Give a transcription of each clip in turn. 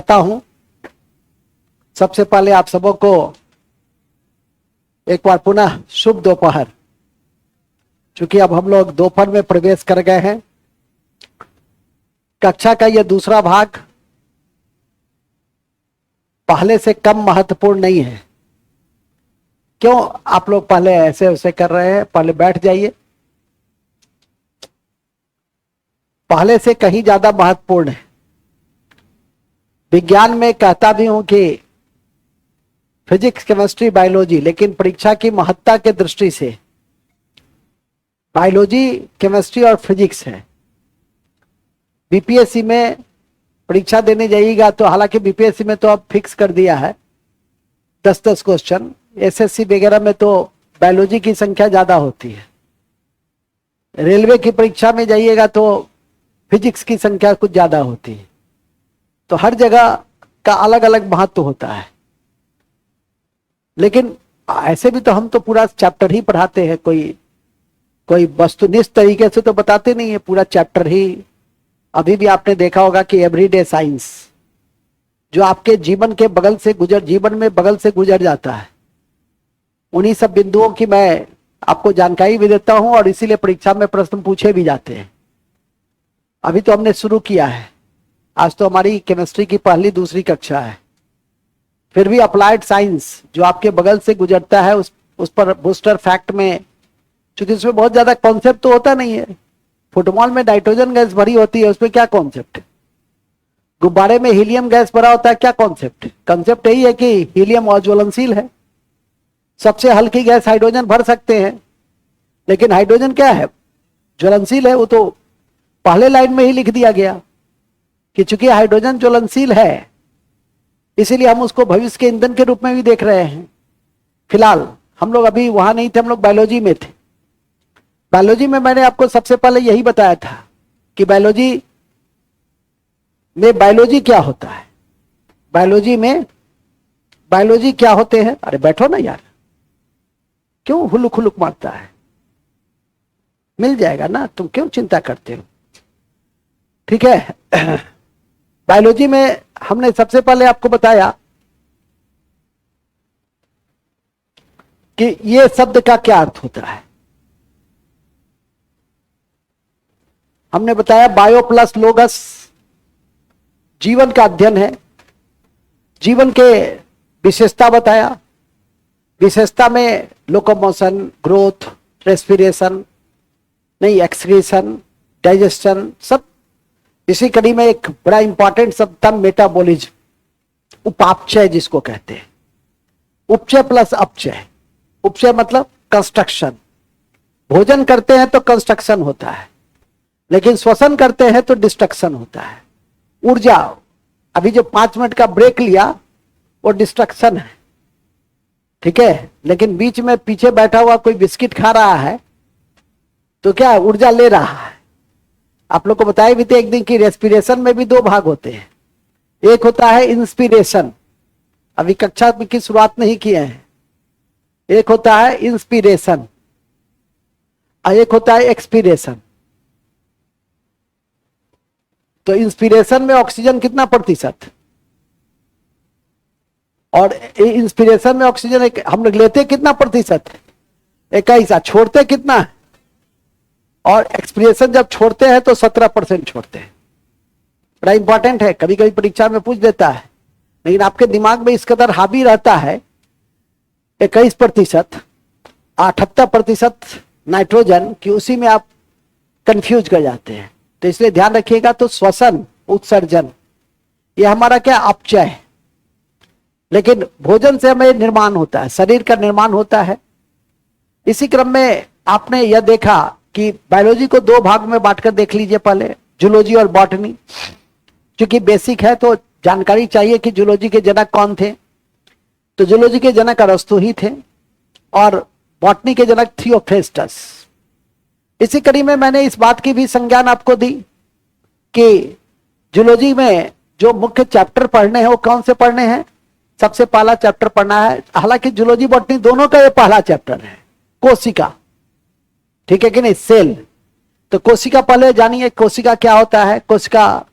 करता हूं। सबसे पहले आप सबों को एक बार पुनः शुभ दोपहर। चूंकि अब हम लोग दोपहर में प्रवेश कर गए हैं, कक्षा का यह दूसरा भाग पहले से कम महत्वपूर्ण नहीं है। क्यों आप लोग पहले ऐसे वैसे कर रहे हैं? पहले बैठ जाइए। पहले से कहीं ज्यादा महत्वपूर्ण है। विज्ञान में कहता भी हूं कि फिजिक्स, केमिस्ट्री, बायोलॉजी, लेकिन परीक्षा की महत्ता के दृष्टि से बायोलॉजी, केमिस्ट्री और फिजिक्स है। बीपीएससी में परीक्षा देने जाइएगा तो, हालांकि बीपीएससी में तो अब फिक्स कर दिया है 10-10 क्वेश्चन। एसएससी वगैरह में तो बायोलॉजी की संख्या ज्यादा होती है। रेलवे की परीक्षा में जाइएगा तो फिजिक्स की संख्या कुछ ज्यादा होती है। तो हर जगह का अलग अलग महत्व होता है। लेकिन ऐसे भी तो हम तो पूरा चैप्टर ही पढ़ाते हैं, कोई वस्तुनिष्ठ तरीके से तो बताते नहीं है, पूरा चैप्टर ही। अभी भी आपने देखा होगा कि एवरीडे साइंस जो आपके जीवन में बगल से गुजर जाता है, उन्हीं सब बिंदुओं की मैं आपको जानकारी भी देता हूं और इसीलिए परीक्षा में प्रश्न पूछे भी जाते हैं। अभी तो हमने शुरू किया है, आज तो हमारी केमिस्ट्री की पहली दूसरी कक्षा है। फिर भी अप्लाइड साइंस जो आपके बगल से गुजरता है उस पर बूस्टर फैक्ट में, चूंकि उसमें बहुत ज्यादा कॉन्सेप्ट तो होता नहीं है। फुटबॉल में नाइट्रोजन गैस भरी होती है, उसमें क्या कॉन्सेप्ट है? गुब्बारे में हीलियम गैस भरा होता है, क्या कॉन्सेप्ट है? कॉन्सेप्ट यही है कि हीलियम अज्वलनशील है। सबसे हल्की गैस हाइड्रोजन भर सकते हैं, लेकिन हाइड्रोजन क्या है? ज्वलनशील है। वो तो पहले लाइन में ही लिख दिया गया कि चूंकि हाइड्रोजन ज्वलनशील है, इसीलिए हम उसको भविष्य के ईंधन के रूप में भी देख रहे हैं। फिलहाल हम लोग अभी वहां नहीं थे, हम लोग बायोलॉजी में थे। बायोलॉजी में मैंने आपको सबसे पहले यही बताया था कि बायोलॉजी क्या होता है। बायोलॉजी क्या होते हैं? अरे बैठो ना यार, क्यों हुलुक हुलुक मारता है? मिल जाएगा ना, तुम क्यों चिंता करते हो? ठीक है। बायोलॉजी में हमने सबसे पहले आपको बताया कि ये शब्द का क्या अर्थ होता है। हमने बताया बायो प्लस लोगस जीवन का अध्ययन है। जीवन के विशेषता बताया। विशेषता में locomotion, growth, respiration, excretion, digestion, सब। इसी कड़ी में एक बड़ा इंपॉर्टेंट शब्द था मेटाबॉलिज्म, उपापचय जिसको कहते हैं। उपचय प्लस अपचय। उपचय मतलब कंस्ट्रक्शन। भोजन करते हैं तो कंस्ट्रक्शन होता है, लेकिन श्वसन करते हैं तो डिस्ट्रक्शन होता है। ऊर्जा, अभी जो 5 मिनट का ब्रेक लिया वो डिस्ट्रक्शन है, ठीक है। लेकिन बीच में पीछे बैठा हुआ कोई बिस्किट खा रहा है तो क्या ऊर्जा ले रहा है। आप लोग को बताया भी थे एक दिन की रेस्पिरेशन में भी 2 भाग होते हैं। एक होता है इंस्पिरेशन, अभी कक्षा की शुरुआत नहीं किए हैं। एक होता है इंस्पिरेशन और एक होता है एक्सपीरेशन। तो इंस्पिरेशन में ऑक्सीजन कितना प्रतिशत, और इंस्पिरेशन में ऑक्सीजन हम लोग लेते कितना प्रतिशत? 21। छोड़ते कितना है? और एक्सपीरेशन जब छोड़ते हैं तो 17% छोड़ते हैं। बड़ा इंपॉर्टेंट है, कभी कभी परीक्षा में पूछ देता है, लेकिन आपके दिमाग में इस कदर हावी रहता है 21%, 78% नाइट्रोजन, कि उसी में आप कंफ्यूज कर जाते हैं। तो इसलिए ध्यान रखिएगा। तो श्वसन, उत्सर्जन, ये हमारा क्या अपचय है। लेकिन भोजन से हमें निर्माण होता है, शरीर का निर्माण होता है। इसी क्रम में आपने यह देखा कि बायोलॉजी को 2 भाग में बांटकर देख लीजिए। पहले जूलॉजी और बॉटनी। क्योंकि बेसिक है तो जानकारी चाहिए कि जूलॉजी के जनक कौन थे। तो जूलॉजी के जनक अरस्तु ही थे और बॉटनी के जनक थियोफ्रेस्टस। इसी कड़ी में मैंने इस बात की भी संज्ञान आपको दी कि जूलॉजी में जो मुख्य चैप्टर पढ़ने हैं वो कौन से पढ़ने हैं। सबसे पहला चैप्टर पढ़ना है, हालांकि जूलॉजी बॉटनी दोनों का ये पहला चैप्टर है, कोशिका, ठीक है कि नहीं, सेल। तो कोशिका पहले जानिए, कोशिका क्या होता है। कोशिका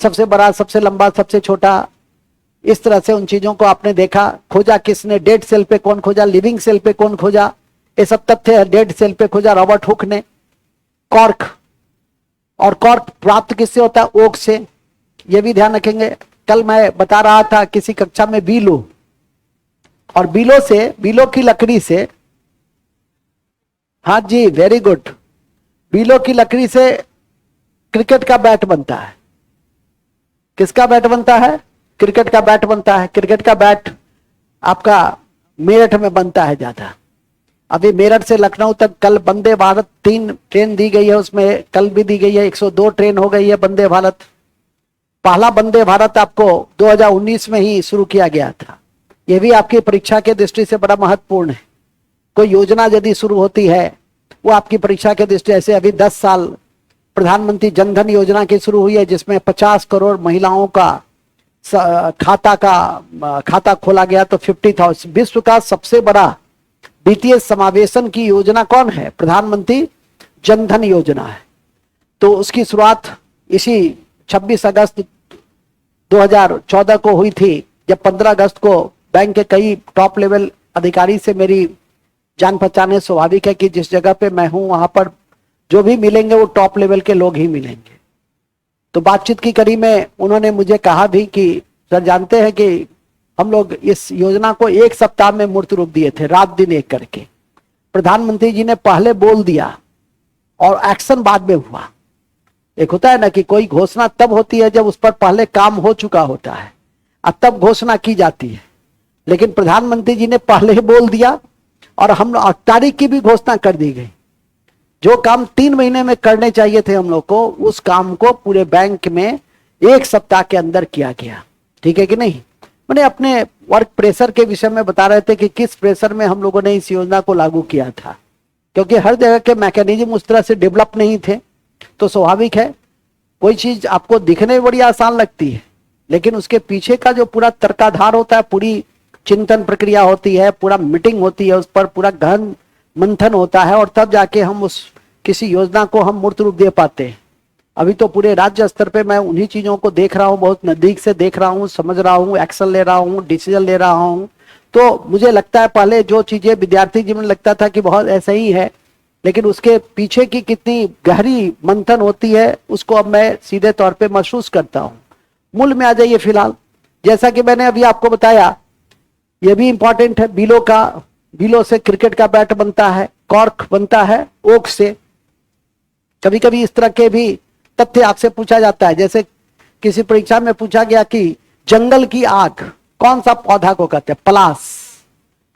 सबसे बड़ा, सबसे लंबा, सबसे छोटा, इस तरह से उन चीजों को आपने देखा। खोजा किसने, डेड सेल पे कौन खोजा, लिविंग सेल पे कौन खोजा, ये सब तथ्य है। डेड सेल पे खोजा रॉबर्ट हुक ने कॉर्क, और कॉर्क प्राप्त किससे होता है, ओक से, ये भी ध्यान रखेंगे। कल मैं बता रहा था किसी कक्षा में बीलो, और बीलो से, बीलो की लकड़ी से, हाँ जी वेरी गुड, बीलो की लकड़ी से क्रिकेट का बैट बनता है। किसका बैट बनता है, क्रिकेट का बैट बनता है। क्रिकेट का बैट आपका मेरठ में बनता है ज्यादा। अभी मेरठ से लखनऊ तक कल वंदे भारत 3 ट्रेन दी गई है, उसमें कल भी दी गई है, 102 ट्रेन हो गई है वंदे भारत। पहला वंदे भारत आपको 2019 में ही शुरू किया गया था। यह भी आपकी परीक्षा के दृष्टि से बड़ा महत्वपूर्ण है। कोई योजना यदि शुरू होती है वो आपकी परीक्षा के दृष्टि, ऐसे अभी 10 साल प्रधानमंत्री जनधन योजना की शुरू हुई है, जिसमें 50 करोड़ महिलाओं का खाता खोला गया। तो 50,000, विश्व का सबसे बड़ा वित्तीय समावेशन की योजना कौन है, प्रधानमंत्री जनधन योजना है। तो उसकी शुरुआत इसी 26 अगस्त 2014 को हुई थी, जब 15 अगस्त को बैंक के कई टॉप लेवल अधिकारी से मेरी जान पहचान है। स्वाभाविक है कि जिस जगह पे मैं हूं वहां पर जो भी मिलेंगे वो टॉप लेवल के लोग ही मिलेंगे। तो बातचीत की कड़ी में उन्होंने मुझे कहा भी कि सर जानते हैं कि हम लोग इस योजना को 1 सप्ताह में मूर्त रूप दिए थे, रात दिन एक करके। प्रधानमंत्री जी ने पहले बोल दिया और एक्शन बाद में हुआ। एक होता है ना कि कोई घोषणा तब होती है जब उस पर पहले काम हो चुका होता है, और तब घोषणा की जाती है। लेकिन प्रधानमंत्री जी ने पहले ही बोल दिया और हम तारीख की भी घोषणा कर दी गई। जो काम 3 महीने में करने चाहिए थे हम लोग को, उस काम को पूरे बैंक में 1 सप्ताह के अंदर किया गया। ठीक है कि नहीं। मैंने अपने वर्क प्रेशर के विषय में बता रहे थे कि किस प्रेशर में हम लोगों ने इस योजना को लागू किया था, क्योंकि हर जगह के मैकेनिज्म उस तरह से डेवलप नहीं थे। तो स्वाभाविक है कोई चीज आपको दिखने में बड़ी आसान लगती है, लेकिन उसके पीछे का जो पूरा तर्काधार होता है, पूरी चिंतन प्रक्रिया होती है, पूरा मीटिंग होती है, उस पर पूरा गहन मंथन होता है, और तब जाके हम उस किसी योजना को हम मूर्त रूप दे पाते हैं। अभी तो पूरे राज्य स्तर पे मैं उन्हीं चीजों को देख रहा हूँ, बहुत नजदीक से देख रहा हूँ, समझ रहा हूँ, एक्शन ले रहा हूँ, डिसीजन ले रहा हूँ। तो मुझे लगता है पहले जो चीजें विद्यार्थी जीवन में लगता था कि बहुत ऐसा ही है, लेकिन उसके पीछे की कितनी गहरी मंथन होती है उसको अब मैं सीधे तौर पे महसूस करता हूँ। मूल में आ जाइए। फिलहाल जैसा कि मैंने अभी आपको बताया, यह भी इंपॉर्टेंट है, बीलो से क्रिकेट का बैट बनता है, कॉर्क बनता है ओक से। कभी कभी इस तरह के भी तथ्य आपसे पूछा जाता है, जैसे किसी परीक्षा में पूछा गया कि जंगल की आग कौन सा पौधा को कहते हैं, पलास।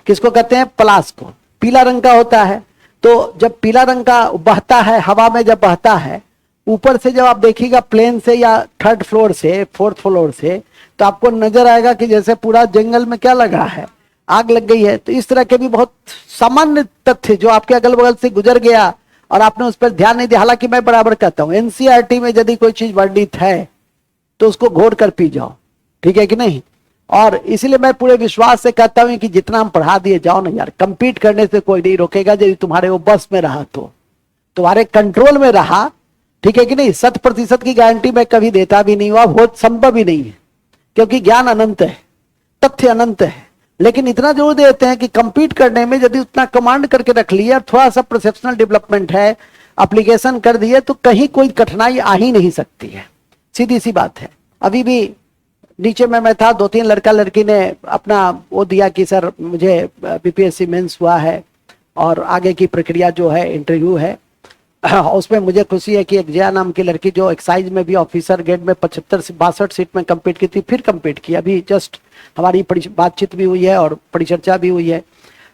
किसको कहते हैं, पलास को। पीला रंग का होता है। तो जब पीला रंग का बहता है, हवा में जब बहता है, ऊपर से जब आप देखिएगा प्लेन से या 3rd फ्लोर से 4th फ्लोर से, तो आपको नजर आएगा कि जैसे पूरा जंगल में क्या लगा है, आग लग गई है। तो इस तरह के भी बहुत सामान्य तथ्य जो आपके अगल बगल से गुजर गया और आपने उस पर ध्यान नहीं दिया। हालांकि मैं बराबर कहता हूं एनसीईआरटी में यदि कोई चीज वर्णित है तो उसको घोट कर पी जाओ, ठीक है कि नहीं। और इसीलिए मैं पूरे विश्वास से कहता हूं कि जितना हम पढ़ा दिए जाओ ना यार, कंपीट करने से कोई नहीं रोकेगा यदि तुम्हारे वो बस में रहा, तो तुम्हारे कंट्रोल में रहा, ठीक है कि नहीं। 100% की गारंटी मैं कभी देता भी नहीं हुआ, बहुत संभव ही नहीं है, क्योंकि ज्ञान अनंत है, तथ्य अनंत है। लेकिन इतना जोर देते हैं कि कंपीट करने में यदि उतना कमांड करके रख लिया, थोड़ा सा परसेप्शनल डेवलपमेंट है, एप्लीकेशन कर दिए, तो कहीं कोई कठिनाई आ ही नहीं सकती है। सीधी सी बात है। अभी भी नीचे में मैं था, 2-3 लड़का लड़की ने अपना वो दिया कि सर मुझे बीपीएससी मेंस हुआ है और आगे की प्रक्रिया जो है इंटरव्यू है। उसमें मुझे खुशी है कि एक जया नाम की लड़की जो एक्साइज में भी ऑफिसर ग्रेड में 62 सीट में कम्पीट की थी, फिर कम्पीट की। अभी जस्ट हमारी बातचीत भी हुई है और परिचर्चा भी हुई है।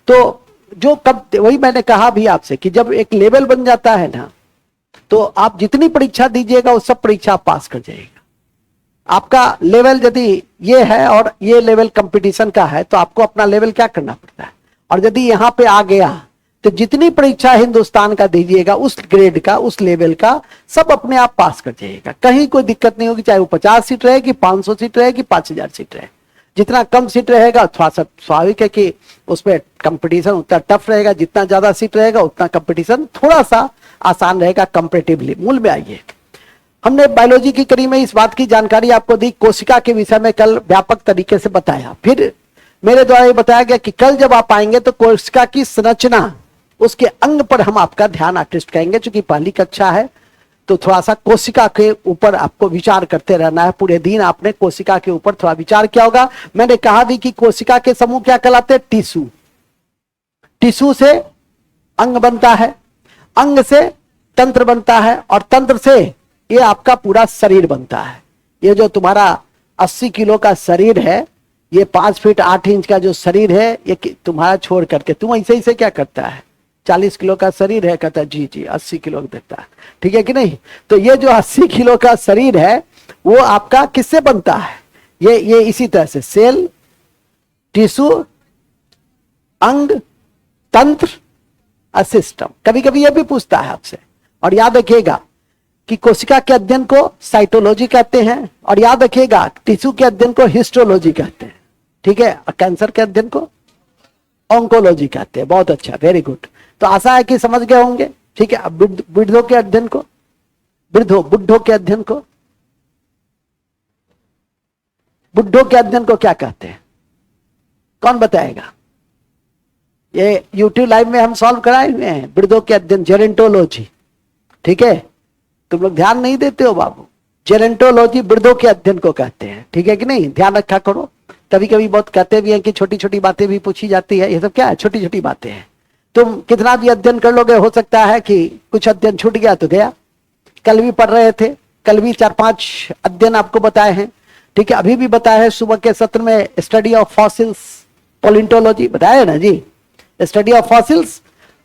तो जो कब, वही मैंने कहा भी आपसे कि जब एक लेवल बन जाता है ना, तो आप जितनी परीक्षा दीजिएगा वो सब परीक्षा आप पास कर जाएगा। आपका लेवल यदि ये है और ये लेवल कंपटीशन का है, तो आपको अपना लेवल क्या करना पड़ता है। और यदि यहाँ पे आ गया तो जितनी परीक्षा हिंदुस्तान का दीजिएगा उस ग्रेड का, उस लेवल का, सब अपने आप पास कर जाइएगा। कहीं कोई दिक्कत नहीं होगी, चाहे वो 50 सीट रहे कि 500 सीट रहे कि 5000 सीट रहे। जितना कम सीट रहेगा थोड़ा सा स्वाभाविक है कि उसमें कंपटीशन उतना टफ रहेगा, जितना ज्यादा सीट रहेगा उतना कंपटीशन थोड़ा सा आसान रहेगा कंपेरेटिवली। मूल में आइए, हमने बायोलॉजी की कड़ी में इस बात की जानकारी आपको दी, कोशिका के विषय में कल व्यापक तरीके से बताया। फिर मेरे द्वारा ये बताया गया कि कल जब आप आएंगे तो कोशिका की संरचना, उसके अंग पर हम आपका ध्यान आकृष्ट करेंगे। चूंकि पहली कक्षा है तो थोड़ा सा कोशिका के ऊपर आपको विचार करते रहना है। पूरे दिन आपने कोशिका के ऊपर थोड़ा विचार किया होगा। मैंने कहा भी कि कोशिका के समूह क्या कहलाते हैं? टिश्यू। टिश्यू से अंग बनता है, अंग से तंत्र बनता है, और तंत्र से ये आपका पूरा शरीर बनता है। ये जो तुम्हारा 80 किलो का शरीर है, ये 5 फीट 8 इंच का जो शरीर है, ये तुम्हारा छोड़ करके तुम ऐसे ही से क्या करता है? 40 किलो का शरीर है, कहता है जी जी 80 किलो देता है, ठीक है कि नहीं? तो ये जो 80 किलो का शरीर है वो आपका किससे बनता है? ये इसी तरह से सेल, टिश्यू, अंग, तंत्र और सिस्टम। कभी कभी ये भी पूछता है आपसे। और याद रखिएगा कि कोशिका के अध्ययन को साइटोलॉजी कहते हैं, और याद रखिएगा टिश्यू के अध्ययन को हिस्टोलॉजी कहते हैं, ठीक है? और कैंसर के अध्ययन को ऑन्कोलॉजी कहते हैं। बहुत अच्छा, वेरी गुड। तो आशा है कि समझ गए होंगे, ठीक है? अब बुढ़ों के अध्ययन को, बुढ़ों के अध्ययन को, बुढ़ों के अध्ययन को क्या कहते हैं? कौन बताएगा? ये यूट्यूब लाइव में हम सॉल्व कराए हुए हैं, बुढ़ों के अध्ययन, जेरेंटोलॉजी, ठीक है? तुम लोग ध्यान नहीं देते हो बाबू। जेरेंटोलॉजी बुढ़ों के अध्ययन को कहते हैं, ठीक है कि नहीं? ध्यान रखा करो। कभी कभी बहुत कहते भी हैं कि छोटी छोटी बातें भी पूछी जाती है। ये सब क्या है? छोटी छोटी बातें हैं। तुम कितना भी अध्ययन कर लोगे, हो सकता है कि कुछ अध्ययन छूट गया तो गया। कल भी पढ़ रहे थे, कल भी 4-5 अध्ययन आपको बताए हैं, ठीक है? अभी भी बताया है सुबह के सत्र में, स्टडी ऑफ फॉसिल्स, पोलिंटोलॉजी बताया ना जी, स्टडी ऑफ फॉसिल्स।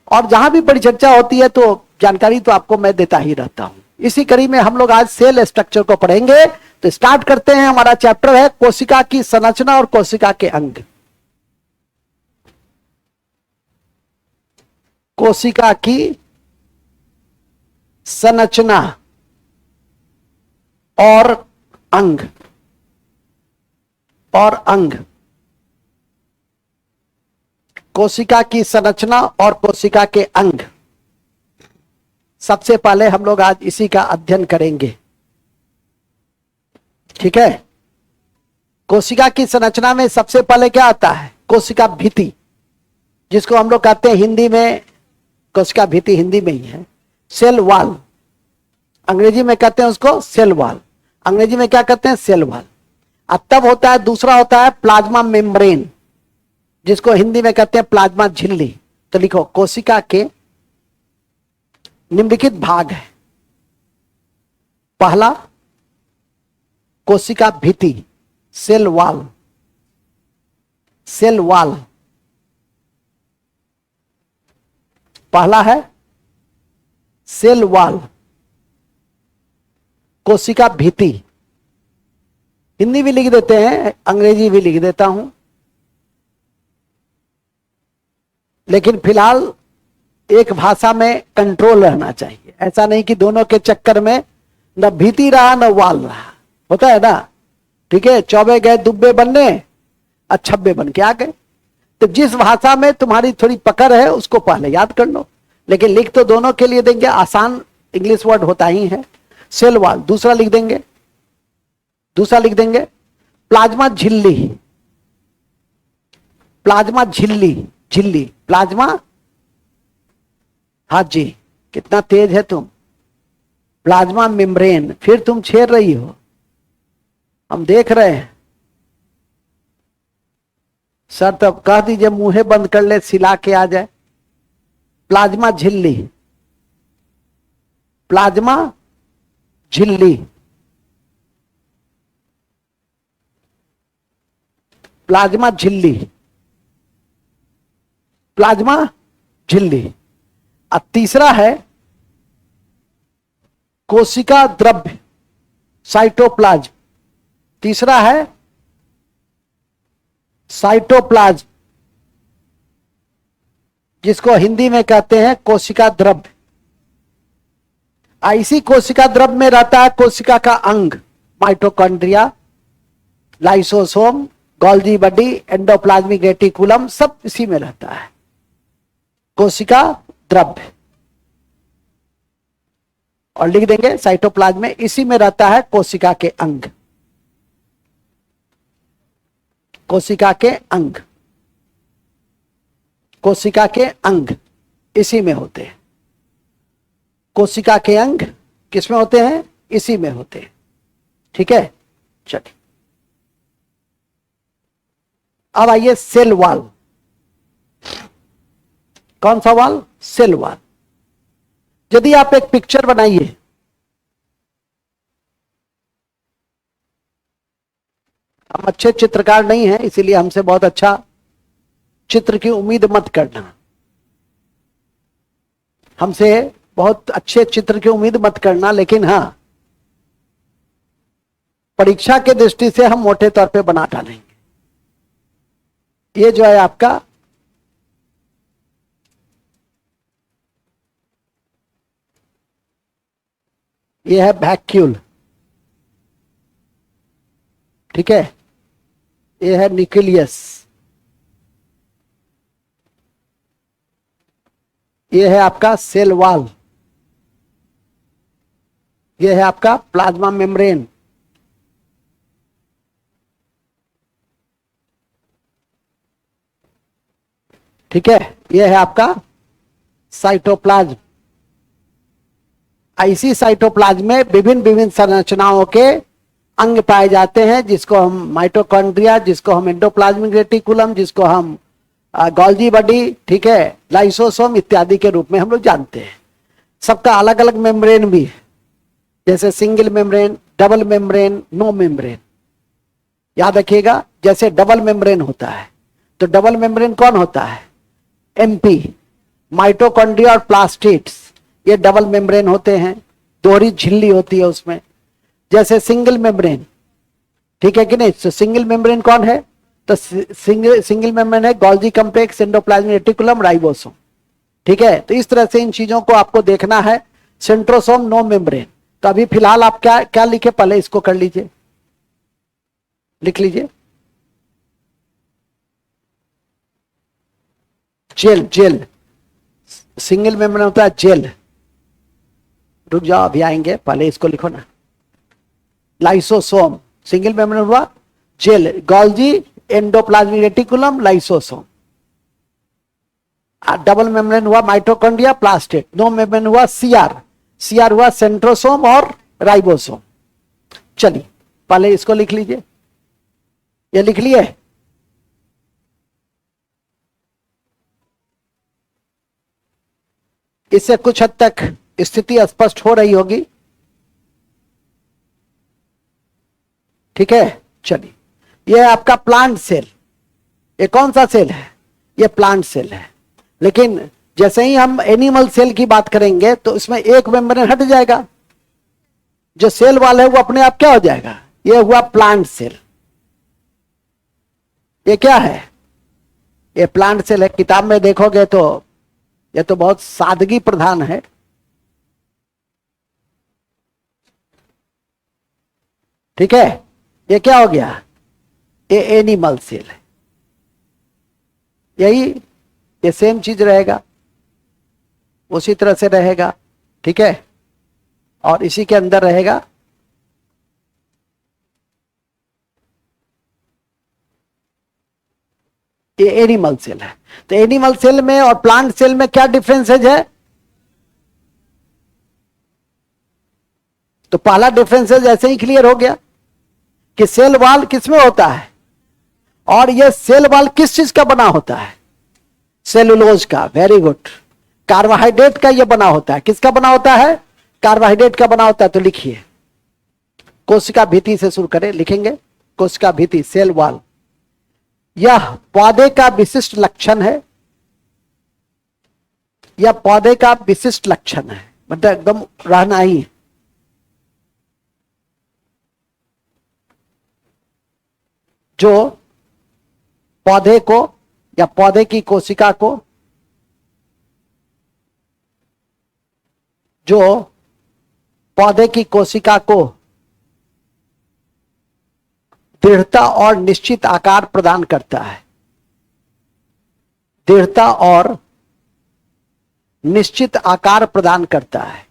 और जहां भी परिचर्चा होती है तो जानकारी तो आपको मैं देता ही रहता हूं। इसी कड़ी में हम लोग आज सेल स्ट्रक्चर को पढ़ेंगे। तो स्टार्ट करते हैं। हमारा चैप्टर है कोशिका की संरचना और कोशिका के अंग। कोशिका की संरचना और अंग, और अंग। कोशिका की संरचना और कोशिका के अंग। सबसे पहले हम लोग आज इसी का अध्ययन करेंगे, ठीक है? कोशिका की संरचना में सबसे पहले क्या आता है? कोशिका भित्ति, जिसको हम लोग कहते हैं हिंदी में, कोशिका भित्ति हिंदी में ही है, सेल वॉल। अंग्रेजी में कहते हैं उसको सेल वॉल। अंग्रेजी में क्या कहते हैं? Cell wall. अब तब होता है, दूसरा होता है प्लाज्मा मेम्ब्रेन, जिसको हिंदी में कहते हैं प्लाज्मा झिल्ली। तो लिखो, कोशिका के निम्नलिखित भाग है। पहला कोशिका भित्ति, सेल वॉल, सेल वॉल पहला है सेल वॉल, कोशिका भित्ति। हिंदी भी लिख देते हैं, अंग्रेजी भी लिख देता हूं, लेकिन फिलहाल एक भाषा में कंट्रोल रहना चाहिए। ऐसा नहीं कि दोनों के चक्कर में न भीति रहा न वाल रहा, होता है ना, ठीक है? चौबे गए दुब्बे बनने, अच्छब्बे बन के आ गए। तो जिस भाषा में तुम्हारी थोड़ी पकड़ है उसको पहले याद कर लो, लेकिन लिख तो दोनों के लिए देंगे। आसान इंग्लिश वर्ड होता ही है सेल वॉल। दूसरा लिख देंगे, दूसरा लिख देंगे प्लाज्मा झिल्ली, प्लाज्मा झिल्ली, झिल्ली प्लाज्मा। हाँ जी, कितना तेज है तुम। प्लाज्मा मेम्ब्रेन, फिर तुम छेड़ रही हो, हम देख रहे हैं। सर तब कह दीजिए मुंहे बंद कर ले, सिला के आ जाए। प्लाज्मा झिल्ली, प्लाज्मा झिल्ली, प्लाज्मा झिल्ली, प्लाज्मा झिल्ली। अब तीसरा है कोशिका द्रव्य, साइटोप्लाज्म। तीसरा है साइटोप्लाज्म, जिसको हिंदी में कहते हैं कोशिका द्रव्य। इसी कोशिका द्रव्य में रहता है कोशिका का अंग, mitochondria, lysosome, Golgi body, endoplasmic reticulum, सब इसी में रहता है कोशिका द्रव्य। और लिख देंगे साइटोप्लाज्म में इसी में रहता है कोशिका के अंग, कोशिका के अंग, कोशिका के अंग इसी में होते हैं। कोशिका के अंग किसमें होते हैं? इसी में होते हैं। ठीक है, चलिए अब आइए सेल वॉल। कौन सा वॉल? Cell wall. यदि आप एक पिक्चर बनाइए, हम अच्छे चित्रकार नहीं हैं, इसीलिए हमसे बहुत अच्छा चित्र की उम्मीद मत करना, हमसे बहुत अच्छे चित्र की उम्मीद मत करना, लेकिन हां परीक्षा के दृष्टि से हम मोटे तौर पे बना डालेंगे। ये जो है आपका ये है वैक्यूल, ठीक है, ये है न्यूक्लियस, ये है आपका सेल वॉल, ये है आपका प्लाज्मा मेम्ब्रेन, ठीक है, ये है आपका साइटोप्लाज्म। इसी साइटोप्लाज्म में विभिन्न विभिन्न संरचनाओं के अंग पाए जाते हैं, जिसको हम माइटोकॉन्ड्रिया, जिसको हम एंडोप्लाज्मिक रेटिकुलम, जिसको हम गोल्जी बॉडी, ठीक है, लाइसोसोम इत्यादि के रूप में हम लोग जानते हैं। सबका अलग अलग मेम्ब्रेन भी है, जैसे single membrane, double membrane, no membrane. याद रखिएगा, जैसे डबल मेम्ब्रेन होता है तो डबल मेम्ब्रेन कौन होता है? एमपी, माइटोकॉन्ड्रिया और प्लास्टिड्स, ये डबल मेम्ब्रेन होते हैं, दोहरी झिल्ली होती है उसमें। जैसे सिंगल मेम्ब्रेन, ठीक है कि नहीं? तो सिंगल मेम्ब्रेन कौन है? तो सिंगल मेम्ब्रेन है Golgi complex, endoplasmic reticulum, ribosome, ठीक है। तो इस तरह से इन चीजों को आपको देखना है। Centrosome, no membrane. तो अभी फिलहाल आप क्या क्या लिखे, पहले इसको कर लीजिए, लिख लीजिए, जेल, जेल, सिंगल मेम्ब्रेन होता है जेल। रुक जाओ, अभी आएंगे, पहले इसको लिखो ना। लाइसोसोम, सिंगल मेम्ब्रेन हुआ gel, Golgi endoplasmic reticulum, lysosome. Double membrane हुआ माइटोकॉन्ड्रिया, प्लास्टिड। नो मेम्ब्रेन हुआ सीआर, सीआर हुआ सेंट्रोसोम और राइबोसोम। चलिए पहले इसको लिख लीजिए, ये लिख लिए? इससे कुछ हद तक स्थिति स्पष्ट हो रही होगी, ठीक है। चलिए, यह है आपका प्लांट सेल। ये कौन सा सेल है? ये प्लांट सेल है। लेकिन जैसे ही हम एनिमल सेल की बात करेंगे तो इसमें एक मेम्ब्रेन हट जाएगा, जो सेल वाला है वो अपने आप क्या हो जाएगा? ये हुआ प्लांट सेल। ये क्या है? ये प्लांट सेल है। किताब में देखोगे तो ये तो बहुत सादगी प्रधान है, ठीक है। ये क्या हो गया? ये एनिमल सेल है। यही ये सेम चीज रहेगा, उसी तरह से रहेगा, ठीक है। और इसी के अंदर रहेगा ये एनिमल सेल है। तो एनिमल सेल में और प्लांट सेल में क्या डिफरेंसेज है? तो पहला डिफरेंसेज ऐसे ही क्लियर हो गया कि सेल वॉल किसमें होता है, और यह सेल वॉल किस चीज का बना होता है? सेलुलोज का। Very good. कार्बोहाइड्रेट का यह बना होता है। किसका बना होता है? कार्बोहाइड्रेट का बना होता है। तो लिखिए, कोशिका भित्ति से शुरू करें, लिखेंगे कोशिका भित्ति, सेल वॉल। यह पौधे का विशिष्ट लक्षण है, यह पौधे का विशिष्ट लक्षण है, मतलब एकदम रहना ही है। जो पौधे को या पौधे की कोशिका को, जो पौधे की कोशिका को दृढ़ता और निश्चित आकार प्रदान करता है, दृढ़ता और निश्चित आकार प्रदान करता है।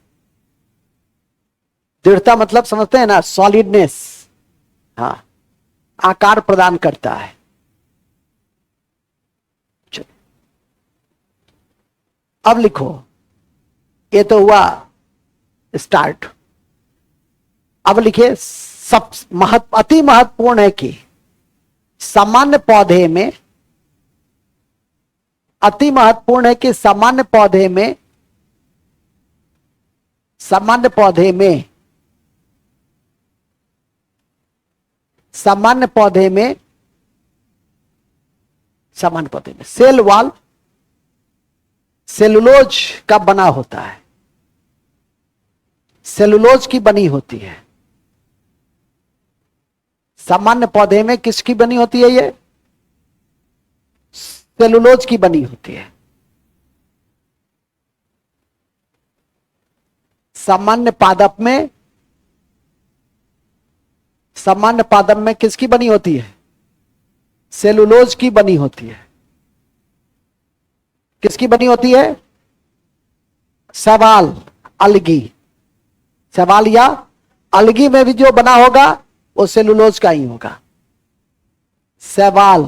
दृढ़ता मतलब समझते हैं ना, सॉलिडनेस, हाँ, आकार प्रदान करता है। अब लिखो, ये तो हुआ स्टार्ट। अब लिखिए, सब अति महत्वपूर्ण है कि सामान्य पौधे में, अति महत्वपूर्ण है कि सामान्य पौधे में, सामान्य पौधे में, सामान्य पौधे में, सामान्य पौधे में सेल वॉल सेलुलोज का बना होता है, सेलुलोज की बनी होती है। सामान्य पौधे में किसकी बनी होती है? ये सेलुलोज की बनी होती है। सामान्य पादप में, सामान्य पादप में किसकी बनी होती है? सेलुलोज की बनी होती है। किसकी बनी होती है? शैवाल, अलगी, शैवाल या अलगी में भी जो बना होगा वो सेलुलोज का ही होगा। शैवाल,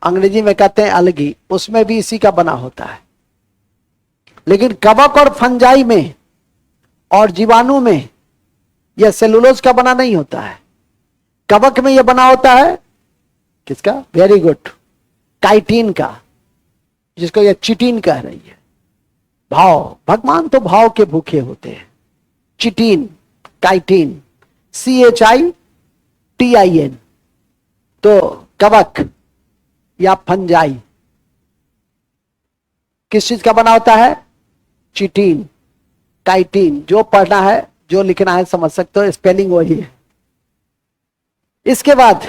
अंग्रेजी में कहते हैं अलगी, उसमें भी इसी का बना होता है। लेकिन कवक और फंजाई में और जीवाणु में यह सेलुलोज का बना नहीं होता है। कवक में यह बना होता है किसका? वेरी गुड, काइटिन का, जिसको यह चिटिन कह रही है। भाव, भगवान तो भाव के भूखे होते हैं। Chitin, chitin, CHITIN। तो कवक या फंजाई किस चीज का बना होता है? Chitin, chitin. जो पढ़ना है, जो लिखना है, समझ सकते हो, स्पेलिंग वही है। इसके बाद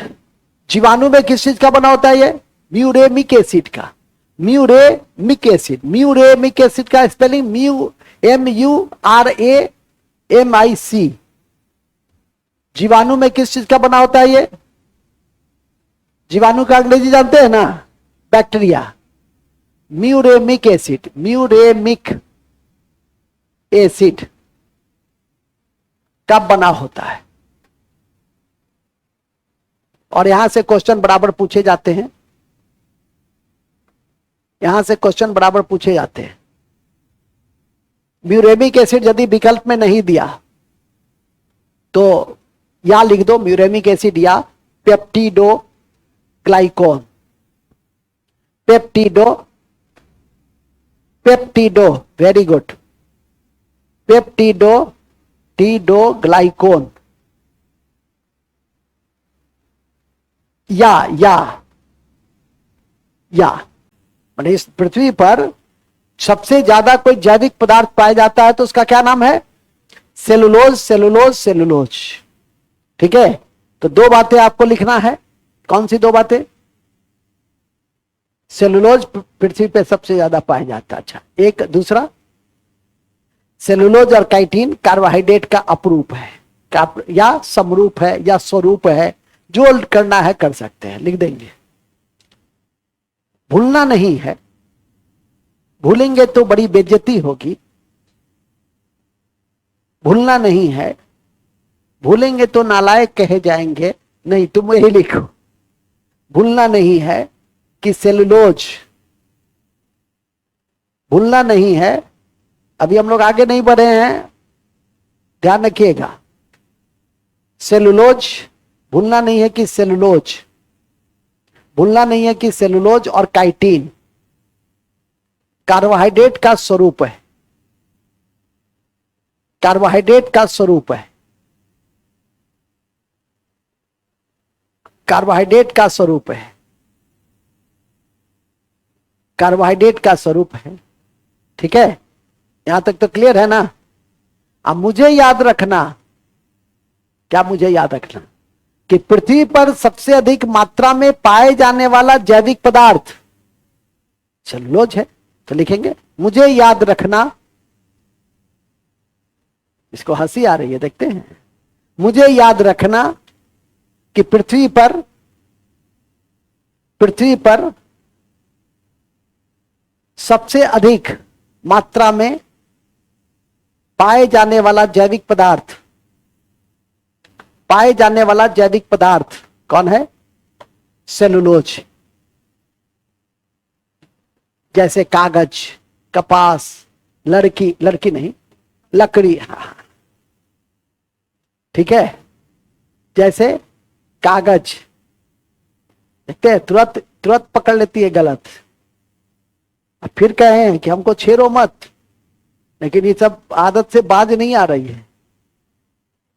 जीवाणु में किस चीज का बना होता है? ये म्यूरेमिक एसिड का, म्यूरेमिक एसिड। म्यूरेमिक एसिड का स्पेलिंग MURAMIC। जीवाणु में किस चीज का बना होता है? ये जीवाणु का अंग्रेजी जानते हैं ना? Bacteria. Muramic acid, muramic acid का बना होता है। और यहां से क्वेश्चन बराबर पूछे जाते हैं, यहां से क्वेश्चन बराबर पूछे जाते हैं। म्यूरेमिक एसिड यदि विकल्प में नहीं दिया तो यहां लिख दो म्यूरेमिक एसिड या पेप्टिडो ग्लाइकोन। पेप्टिडो, वेरी गुड, पेप्टिडो ग्लाइकोन। या मतलब इस पृथ्वी पर सबसे ज्यादा कोई जैविक पदार्थ पाया जाता है तो उसका क्या नाम है? Cellulose, cellulose, cellulose. ठीक है, तो दो बातें आपको लिखना है। कौन सी दो बातें? सेलुलोज पृथ्वी पे सबसे ज्यादा पाया जाता है। अच्छा, एक दूसरा, सेलुलोज और काइटिन कार्बोहाइड्रेट का अपरूप है, या समरूप है, या स्वरूप है। जो करना है कर सकते हैं, लिख देंगे। भूलना नहीं है, भूलेंगे तो बड़ी बेइज्जती होगी। भूलना नहीं है, भूलेंगे तो नालायक कहे जाएंगे। नहीं, तुम यही लिखो, भूलना नहीं है कि सेलुलोज, भूलना नहीं है। अभी हम लोग आगे नहीं बढ़े हैं, ध्यान रखिएगा। सेलुलोज, भूलना नहीं है कि सेलुलोज, भूलना नहीं है कि सेलुलोज और काइटिन कार्बोहाइड्रेट का स्वरूप है, कार्बोहाइड्रेट का स्वरूप है, कार्बोहाइड्रेट का स्वरूप है, कार्बोहाइड्रेट का स्वरूप है। ठीक है, यहां तक तो क्लियर है ना? अब मुझे याद रखना, क्या मुझे याद रखना कि पृथ्वी पर सबसे अधिक मात्रा में पाए जाने वाला जैविक पदार्थ सेलुलोज है। तो लिखेंगे मुझे याद रखना, इसको हंसी आ रही है, देखते हैं। मुझे याद रखना कि पृथ्वी पर सबसे अधिक मात्रा में पाए जाने वाला जैविक पदार्थ, पाए जाने वाला जैविक पदार्थ कौन है? सेलुलोज। जैसे कागज, कपास, लड़की, लड़की नहीं, लकड़ी, हाँ, ठीक है। जैसे कागज, देखते हैं तुरंत तुरंत पकड़ लेती है गलत। अब फिर कहे हैं कि हमको छेड़ो मत, लेकिन ये सब आदत से बाज नहीं आ रही है,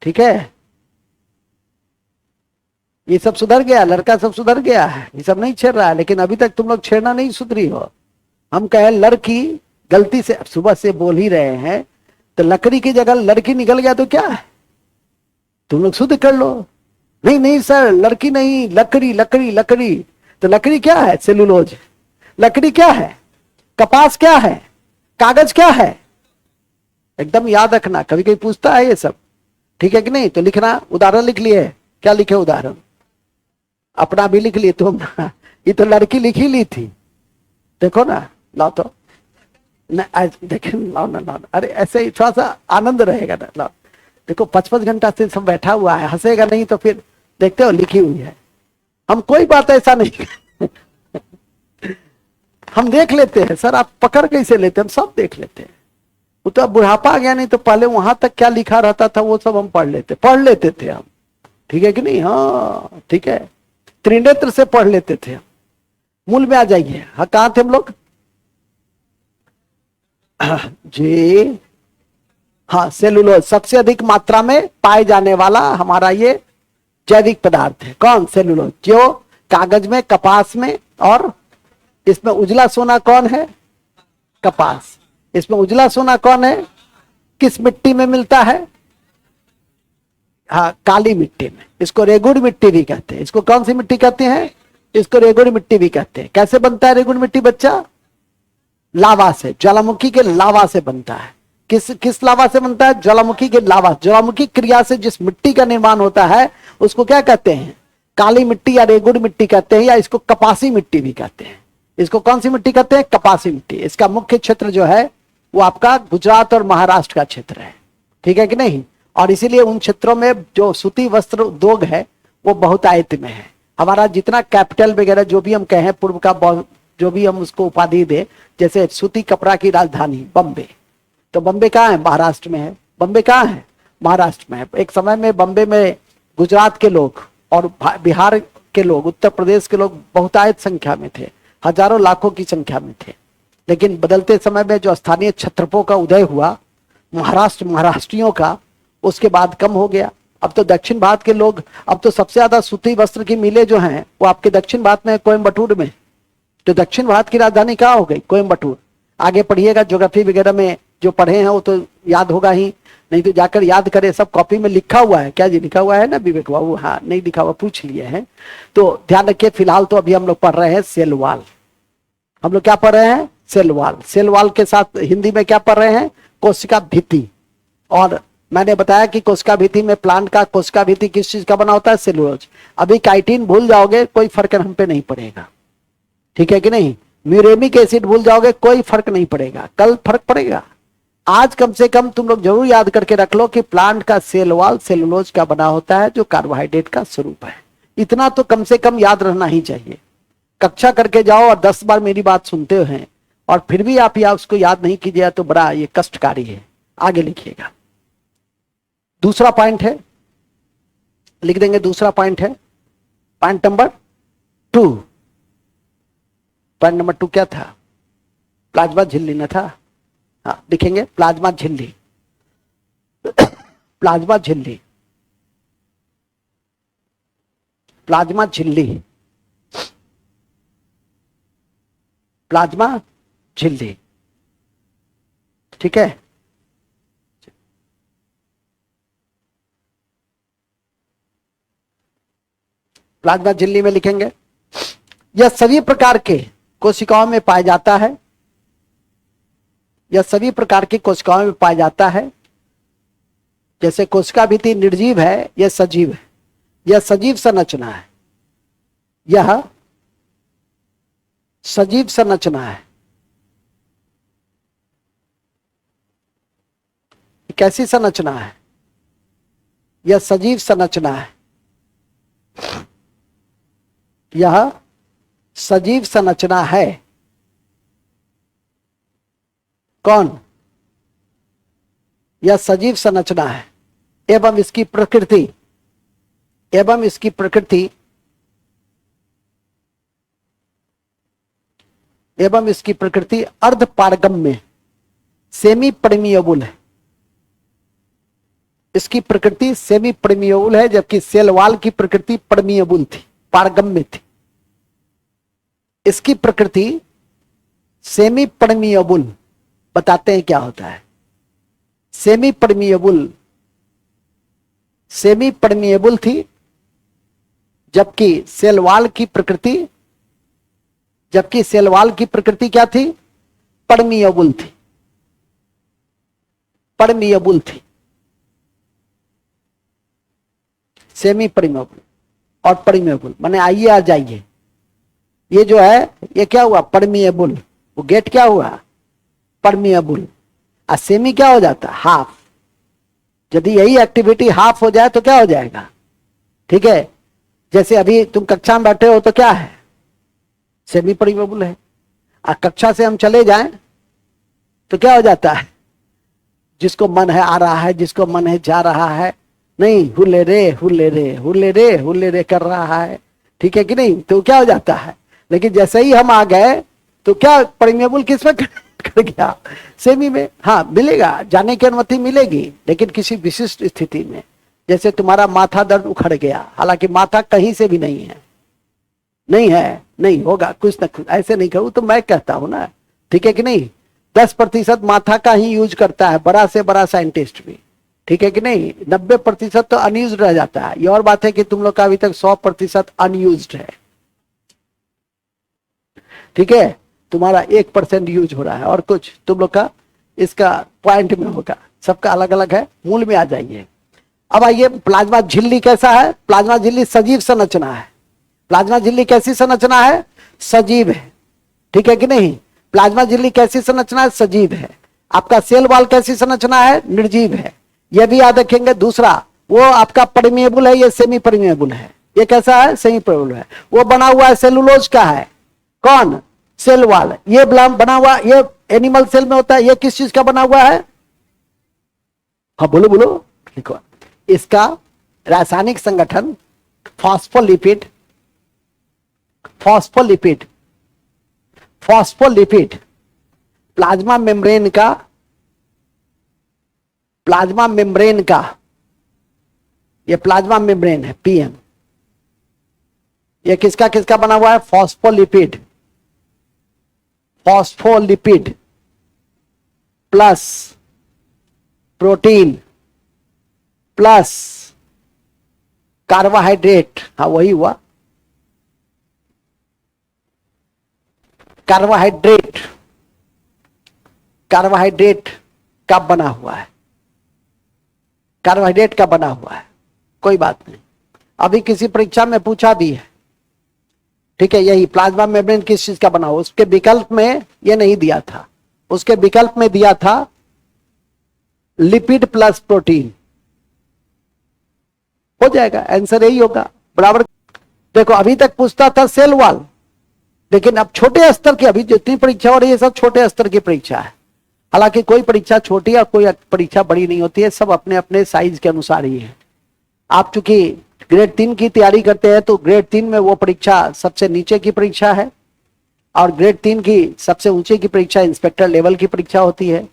ठीक है। ये सब सुधर गया, लड़का सब सुधर गया है, ये सब नहीं छेड़ रहा है, लेकिन अभी तक तुम लोग छेड़ना नहीं सुधरी हो। हम कहे लड़की, गलती से सुबह से बोल ही रहे हैं, तो लकड़ी की जगह लड़की निकल गया तो क्या है, तुम लोग शुद्ध कर लो। नहीं नहीं सर, लड़की नहीं, लकड़ी लकड़ी लकड़ी। तो लकड़ी क्या है? सेलुलोज। लकड़ी क्या है? कपास क्या है? कागज क्या है? एकदम याद रखना, कभी कभी पूछता है ये सब, ठीक है कि नहीं। तो लिखना, उदाहरण लिख लिए, क्या लिखे उदाहरण? अपना भी लिख लिए तुम। ये तो लड़की लिख ही ली थी, देखो ना, लाओ तो देखे, लाओ ना, लाओ ना। अरे ऐसे ही थोड़ा सा आनंद रहेगा ना, लाओ। देखो 55 घंटा से सब बैठा हुआ है, हंसेगा नहीं तो फिर देखते हो लिखी हुई है। हम कोई बात ऐसा नहीं हम देख लेते हैं सर, आप पकड़ कैसे लेते हैं, हम सब देख लेते हैं। वो तो अब बुढ़ापा आ गया, नहीं तो पहले वहां तक क्या लिखा रहता था वो सब हम पढ़ लेते थे हम, ठीक है कि नहीं? हाँ ठीक है, त्रिनेत्र से पढ़ लेते थे हम। मूल में आ जाइए, हाँ कहां थे हम लोग? जी हाँ, सेलुलोज सबसे अधिक मात्रा में पाए जाने वाला हमारा ये जैविक पदार्थ है। कौन? सेलुलोज, जो कागज में, कपास में, और इसमें उजला सोना कौन है? कपास। इसमें उजला सोना कौन है? किस मिट्टी में मिलता है? हाँ, काली मिट्टी में। इसको रेगुड़ मिट्टी भी कहते हैं। इसको कौन सी मिट्टी कहते हैं? इसको रेगुड़ मिट्टी भी कहते हैं। कैसे बनता है रेगुड़ मिट्टी बच्चा? लावा से, ज्वालामुखी के लावा से बनता है। किस किस लावा से बनता है? ज्वालामुखी के लावा। ज्वालामुखी क्रिया से जिस मिट्टी का निर्माण होता है उसको क्या कहते हैं? काली मिट्टी या रेगुड़ मिट्टी कहते हैं, या इसको कपासी मिट्टी भी कहते हैं। इसको कौन सी मिट्टी कहते हैं? कपासी मिट्टी। इसका मुख्य क्षेत्र जो है वो आपका गुजरात और महाराष्ट्र का क्षेत्र है, ठीक है कि नहीं? और इसीलिए उन क्षेत्रों में जो सूती वस्त्र उद्योग है वो बहुतायत में है। हमारा जितना कैपिटल वगैरह जो भी हम कहें, पूर्व का जो भी हम उसको उपाधि दे, जैसे सूती कपड़ा की राजधानी बम्बे, तो बम्बे कहाँ है? महाराष्ट्र में है। बम्बे कहाँ है? महाराष्ट्र में है। एक समय में बम्बे में गुजरात के लोग और बिहार के लोग, उत्तर प्रदेश के लोग बहुतायत संख्या में थे, हजारों लाखों की संख्या में थे। लेकिन बदलते समय में जो स्थानीय क्षत्रपों का उदय हुआ, महाराष्ट्रियों का, उसके बाद कम हो गया। अब तो दक्षिण भारत के लोग, अब तो सबसे ज्यादा सूती वस्त्र की मिलें जो हैं वो आपके दक्षिण भारत में, कोयम्बटूर में। तो दक्षिण भारत की राजधानी कहाँ हो गई? कोयम्बटूर। आगे पढ़िएगा, ज्योग्राफी वगैरह में जो पढ़े हैं वो तो याद होगा ही, नहीं तो जाकर याद करें, सब कॉपी में लिखा हुआ है। क्या जी लिखा हुआ है ना विवेक बाबू? हाँ, नहीं लिखा हुआ पूछ लिए हैं तो ध्यान रखिए। फिलहाल तो अभी हम लोग पढ़ रहे हैं सेल वॉल। हम लोग क्या पढ़ रहे हैं? Cell wall. सेल वॉल के साथ हिंदी में क्या पढ़ रहे हैं? कोशिका भित्ति। और मैंने बताया कि कोशिका भित्ति में प्लांट का कोशिका भित्ति किस चीज का बना होता है? सेलुलोज। अभी काइटिन भूल जाओगे, कोई फर्क हम पे नहीं पड़ेगा, ठीक है कि नहीं? म्यूरेमिक एसिड भूल जाओगे, कोई फर्क नहीं पड़ेगा, कल फर्क पड़ेगा। आज कम से कम तुम लोग जरूर याद करके रख लो कि प्लांट का सेल वॉल सेलुलोज का बना होता है, जो कार्बोहाइड्रेट का स्वरूप है। इतना तो कम से कम याद रहना ही चाहिए। कक्षा करके जाओ और 10 बार मेरी बात सुनते हैं और फिर भी आप उसको याद नहीं कीजिए तो बड़ा ये कष्टकारी है। आगे लिखिएगा। दूसरा पॉइंट है, लिख देंगे, दूसरा पॉइंट है पॉइंट नंबर 2। पॉइंट नंबर 2 क्या था? प्लाज्मा झिल्ली न था? हाँ, लिखेंगे प्लाज्मा झिल्ली। प्लाज्मा झिल्ली, प्लाज्मा झिल्ली, प्लाज्मा झिल्ली, ठीक है। प्लाज्मा झिल्ली में लिखेंगे, यह सभी प्रकार के कोशिकाओं में पाया जाता है। यह सभी प्रकार की कोशिकाओं में पाया जाता है। जैसे कोशिका भित्ति निर्जीव है, यह सजीव है। यह सजीव संरचना है, यह सजीव संरचना है। कैसी संरचना है? यह सजीव संरचना है, यह सजीव संरचना है। कौन? यह सजीव संरचना है एवं इसकी प्रकृति, एवं इसकी प्रकृति, एवं इसकी प्रकृति अर्ध पारगम्य, सेमी परमिएबल है। इसकी प्रकृति सेमी परमिएबल है, जबकि सेल वॉल की प्रकृति परमिएबल थी, पारगम्य थी। इसकी प्रकृति सेमी परमिएबल, बताते हैं क्या होता है। सेमी परमिएबल, सेमी परमिएबल थी, जबकि सेल वॉल की प्रकृति, जबकि सेल वॉल की प्रकृति क्या थी? परमिएबल थी, परमिएबल थी, सेमी परमिएबल और परमिएबल माने आइए आ जाइए। ये जो है ये क्या हुआ? परमिएबल। वो गेट क्या हुआ? परमिएबल। और सेमी क्या हो जाता? हाफ। यदि यही एक्टिविटी हाफ हो जाए तो क्या हो जाएगा? ठीक है, जैसे अभी तुम कक्षा में बैठे हो तो क्या है? सेमी परमिएबल है। और कक्षा से हम चले जाएं तो क्या हो जाता है? जिसको मन है आ रहा है, जिसको मन है जा रहा है, नहीं हुले रे हुले रे हुले रे हुले रे कर रहा है, ठीक है कि नहीं? तो क्या हो जाता है? लेकिन जैसे ही हम आ गए तो क्या परमिएबल किसमें कर गया? सेमी में। हाँ मिलेगा, जाने की अनुमति मिलेगी, लेकिन किसी विशिष्ट स्थिति में। जैसे तुम्हारा माथा दर्द उखड़ गया, हालांकि माथा कहीं से भी नहीं है, नहीं है, नहीं होगा, कुछ ना कुछ ऐसे नहीं करूं तो मैं कहता हूं ना, ठीक है कि नहीं? 10% माथा का ही यूज करता है, बड़ा से बड़ा साइंटिस्ट भी, ठीक है कि नहीं? 90% तो अनयूज रह जाता है। ये और बात है कि तुम लोग का अभी तक 100% अनयूज्ड है, ठीक है? तुम्हारा 1% यूज हो रहा है, और कुछ तुम लोग का इसका पॉइंट में होगा। सबका अलग अलग है, मूल में आ जाइए। अब आइए, प्लाज्मा झिल्ली कैसा है? प्लाज्मा झिल्ली सजीव संरचना है। प्लाज्मा झिल्ली कैसी संरचना है? सजीव है, ठीक है कि नहीं? प्लाज्मा झिल्ली कैसी संरचना है? सजीव है। आपका सेल वॉल कैसी संरचना है? निर्जीव है। यह भी याद रखेंगे। दूसरा, वो आपका परमिएबल है, ये सेमी परमिएबल है। ये कैसा है? सेमी परमिएबल है। वो बना हुआ है सेलुलोज का है। कौन? Cell wall. ये बना हुआ, ये एनिमल सेल में होता है। ये किस चीज का बना हुआ है? हाँ बोलो बोलो। देखो, इसका रासायनिक संगठन phospholipid, phospholipid, phospholipid plasma membrane का, प्लाज्मा मेम्ब्रेन का, ये प्लाज्मा मेम्ब्रेन है पीएम। ये किसका किसका बना हुआ है? Phospholipid, phospholipid plus protein plus carbohydrate. हाँ वही हुआ, कार्बोहाइड्रेट, कार्बोहाइड्रेट का बना हुआ है, कार्बोहाइड्रेट का बना हुआ है। कोई बात नहीं, अभी किसी परीक्षा में पूछा भी है, ठीक है? यही प्लाज्मा मेम्ब्रेन किस चीज का बना हुआ? उसके विकल्प में ये नहीं दिया था, उसके विकल्प में दिया था लिपिड प्लस प्रोटीन। हो जाएगा, आंसर यही होगा बराबर। देखो अभी तक पूछता था सेल वॉल, लेकिन अब छोटे स्तर की, अभी जितनी परीक्षा हो रही है सब छोटे स्तर की परीक्षा है। हालांकि कोई परीक्षा छोटी और कोई परीक्षा बड़ी नहीं होती है, सब अपने अपने साइज के अनुसार ही है। आप चूंकि ग्रेड 3 की तैयारी करते हैं तो ग्रेड 3 में वो परीक्षा सबसे नीचे की परीक्षा है, और ग्रेड 3 की सबसे ऊंचे की परीक्षा इंस्पेक्टर लेवल की परीक्षा होती है।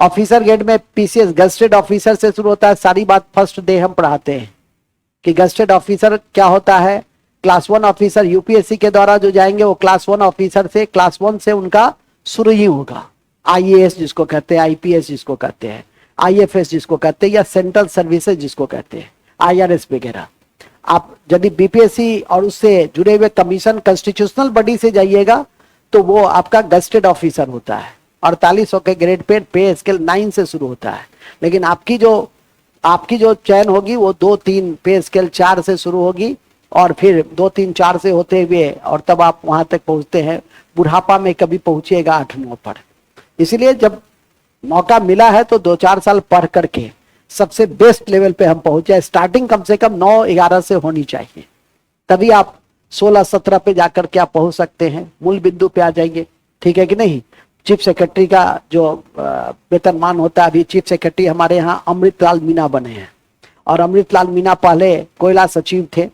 ऑफिसर ग्रेड में पीसीएस गस्टेड ऑफिसर से शुरू होता है। सारी बात फर्स्ट डे हम पढ़ाते हैं कि गस्टेड ऑफिसर क्या होता है। क्लास 1 ऑफिसर यूपीएससी के द्वारा जो जाएंगे वो क्लास 1 ऑफिसर से, क्लास 1 से उनका शुरू ही होगा। आईएएस जिसको कहते हैं, आईपीएस जिसको कहते हैं, आईएफएस जिसको कहते हैं, या सेंट्रल सर्विसेज जिसको कहते हैं, आईआरएस वगैरह। आप यदि बीपीएससी और उससे जुड़े हुए कमीशन कॉन्स्टिट्यूशनल बॉडी से जाइएगा तो वो आपका गस्टेड ऑफिसर होता है। 4800 के ग्रेड पे स्केल 9 से शुरू होता है। लेकिन आपकी जो चयन होगी वो 2-3 पे स्केल 4 से शुरू होगी, और फिर 2-3-4 से होते हुए और तब आप वहां तक पहुंचते हैं। बुढ़ापा में कभी पहुंचिएगा 8-9 पर। इसलिए जब मौका मिला है तो 2-4 साल पढ़ करके सबसे बेस्ट लेवल पे हम पहुंचे। स्टार्टिंग कम से कम 9-11 से होनी चाहिए, तभी आप 16-17 पे जाकर के आप पहुंच सकते हैं, मूल बिंदु पे आ जाएंगे। ठीक है कि नहीं। चीफ सेक्रेटरी का जो वेतनमान होता है, अभी चीफ सेक्रेटरी हमारे यहाँ अमृतलाल मीणा बने हैं, और अमृतलाल मीणा पहले कोयला सचिव थे।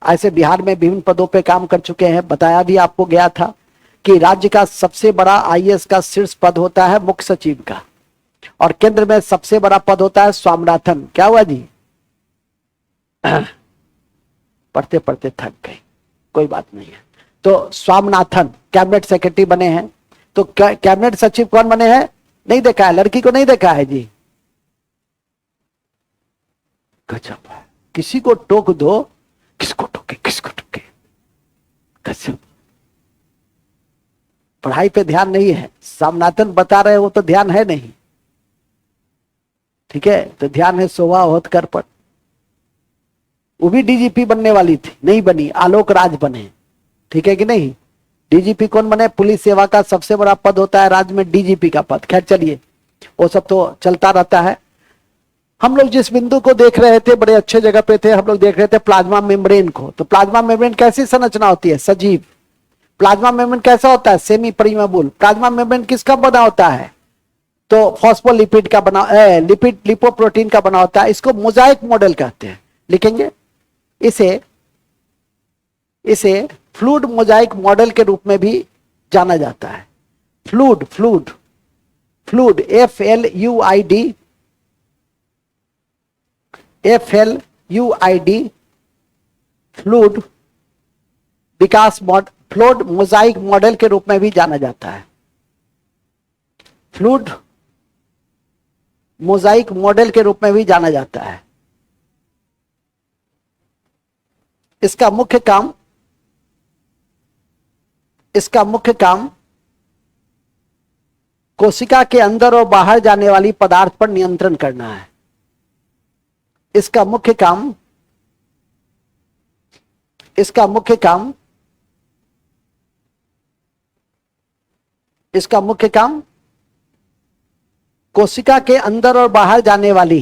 ऐसे बिहार में विभिन्न पदों पे काम कर चुके हैं। बताया भी आपको गया था कि राज्य का सबसे बड़ा आईएएस का शीर्ष पद होता है मुख्य सचिव का, और केंद्र में सबसे बड़ा पद होता है स्वामीनाथन। क्या हुआ जी? पढ़ते पढ़ते थक गए, कोई बात नहीं है। तो स्वामीनाथन कैबिनेट सेक्रेटरी बने हैं। तो कैबिनेट सचिव कौन बने हैं? नहीं देखा है, लड़की को नहीं देखा है जी। गजब है। किसी को टोक दो, किसको टोके, किसको टोके। गजब। पढ़ाई पे ध्यान नहीं है, स्वामीनाथन बता रहे हो तो ध्यान है नहीं। ठीक है, तो ध्यान है शोभा होतकर पर। वो भी डीजीपी बनने वाली थी, नहीं बनी, आलोक राज बने। ठीक है कि नहीं। डीजीपी कौन बने? पुलिस सेवा का सबसे बड़ा पद होता है राज्य में डीजीपी का पद। खैर चलिए, वो सब तो चलता रहता है। हम लोग जिस बिंदु को देख रहे थे, बड़े अच्छे जगह पे थे, हम लोग देख रहे थे प्लाज्मा मेम्ब्रेन को। तो प्लाज्मा मेम्ब्रेन कैसी संरचना होती है? सजीव। प्लाज्मा मेम्ब्रेन कैसा होता है? Semi permeable. प्लाज्मा मेम्ब्रेन किसका बना होता है? तो फॉस्फोलिपिड का बना, लिपिड लिपोप्रोटीन का बना होता है। इसको मोजाइक मॉडल कहते हैं। लिखेंगे इसे फ्लूइड मोजाइक मॉडल के रूप में भी जाना जाता है। Fluid fluid fluid FLUID fluid विकास फ्लूइड मोजाइक मॉडल के रूप में भी जाना जाता है। फ्लूइड मोजाइक मॉडल के रूप में भी जाना जाता है। इसका मुख्य काम कोशिका के अंदर और बाहर जाने वाली पदार्थ पर नियंत्रण करना है। इसका मुख्य काम कोशिका के अंदर और बाहर जाने वाली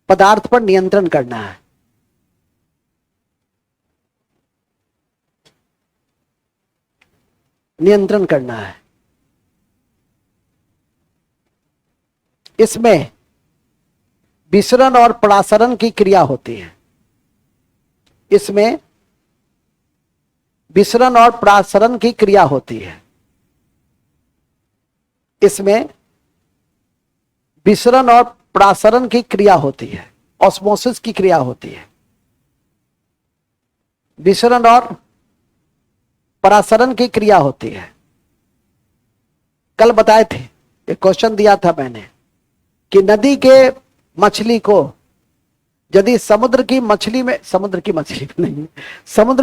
पदार्थ पर नियंत्रण करना है। नियंत्रण करना है। इसमें विसरण और परासरण की क्रिया होती है। इसमें विसरण और परासरण की क्रिया होती है। इसमें विसरण और परासरण की क्रिया होती है। ऑस्मोसिस की क्रिया होती है। विसरण और परासरण की क्रिया होती है। कल बताए थे, एक क्वेश्चन दिया था मैंने कि नदी के मछली को यदि समुद्र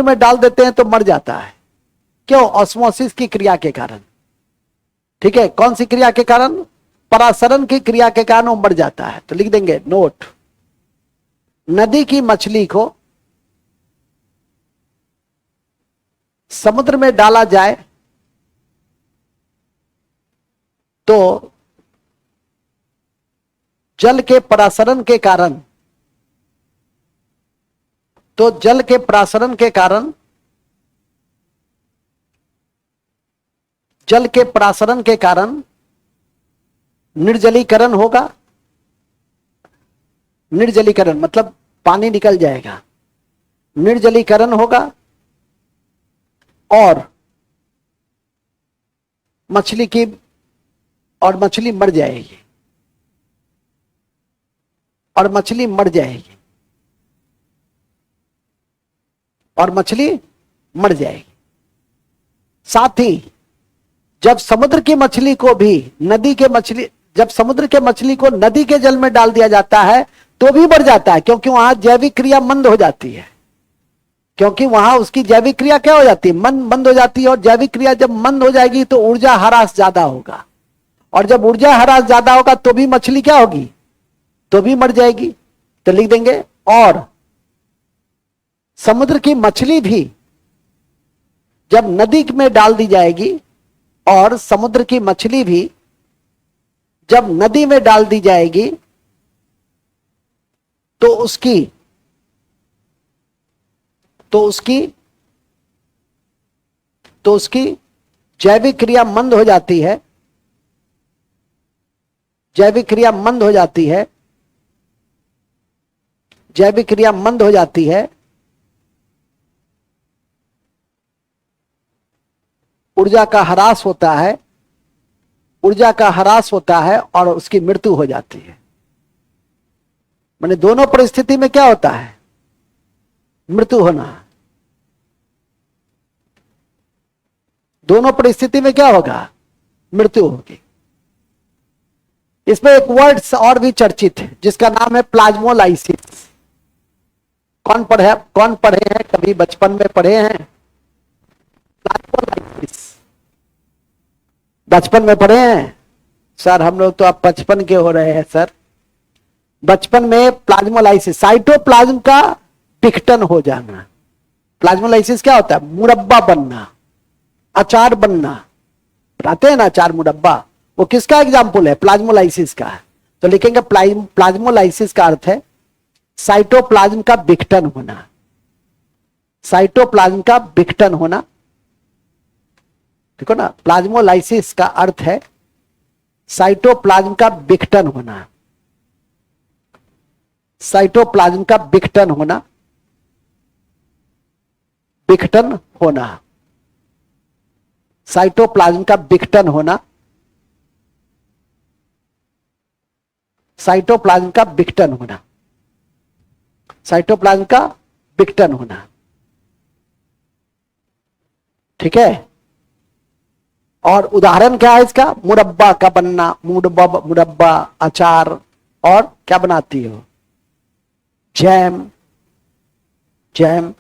में डाल देते हैं तो मर जाता है। क्यों? ऑस्मोसिस की क्रिया के कारण। ठीक है, कौन सी क्रिया के कारण? परासरण की क्रिया के कारण वो मर जाता है। तो लिख देंगे नोट, नदी की मछली को समुद्र में डाला जाए तो जल के परासरण के कारण निर्जलीकरण होगा। निर्जलीकरण मतलब पानी निकल जाएगा। निर्जलीकरण होगा और मछली मर जाएगी। साथ ही जब समुद्र की मछली को नदी के जल में डाल दिया जाता है तो भी मर जाता है, क्योंकि वहां जैविक क्रिया मंद हो जाती है। क्योंकि वहां उसकी जैविक क्रिया क्या हो जाती है? मंद हो जाती है। और जैविक क्रिया जब मंद हो जाएगी तो ऊर्जा ह्रास ज्यादा होगा, और जब ऊर्जा ह्रास ज्यादा होगा तो भी मछली क्या होगी? तो भी मर जाएगी। तो लिख देंगे, और समुद्र की मछली भी जब नदी में डाल दी जाएगी, और समुद्र की मछली भी जब नदी में डाल दी जाएगी तो उसकी तो उसकी तो उसकी जैविक क्रिया मंद हो जाती है, जैविक क्रिया मंद हो जाती है, जैविक क्रिया मंद हो जाती है, ऊर्जा का ह्रास होता है, ऊर्जा का ह्रास होता है और उसकी मृत्यु हो जाती है। माने दोनों परिस्थिति में क्या होता है? मृत्यु होना। दोनों परिस्थिति में क्या होगा? मृत्यु होगी। इसमें एक वर्ड्स और भी चर्चित है जिसका नाम है प्लाज्मोलाइसिस। कौन पढ़े हैं, कभी बचपन में पढ़े हैं? प्लाज्मोलाइसिस बचपन में पढ़े हैं? सर हम लोग तो अब 55 के हो रहे हैं सर। बचपन में प्लाज्मोलाइसिस, साइटोप्लाज्म का विघटन हो जाना। प्लाज्मोलाइसिस क्या होता है? मुरब्बा बनना, अचार बनना। बनाते हैं ना अचार, मुरब्बा, वो किसका एग्जाम्पल है? प्लाज्मोलाइसिस का। तो लिखेंगे प्लाज्मोलाइसिस का अर्थ है साइटोप्लाज्म का विघटन होना, साइटोप्लाज्म का विघटन होना। देखो ना, प्लाज्मोलाइसिस का अर्थ है साइटोप्लाज्म का विघटन होना, साइटोप्लाज्म का विघटन होना, विघटन होना, साइटोप्लाज्म का विघटन होना, साइटोप्लाज्म का विघटन होना, साइटोप्लाज्म का विघटन होना। ठीक है। और उदाहरण क्या है इसका? मुरब्बा का बनना, मुरब्बा, अचार, और क्या बनाती हो? जैम, जैम,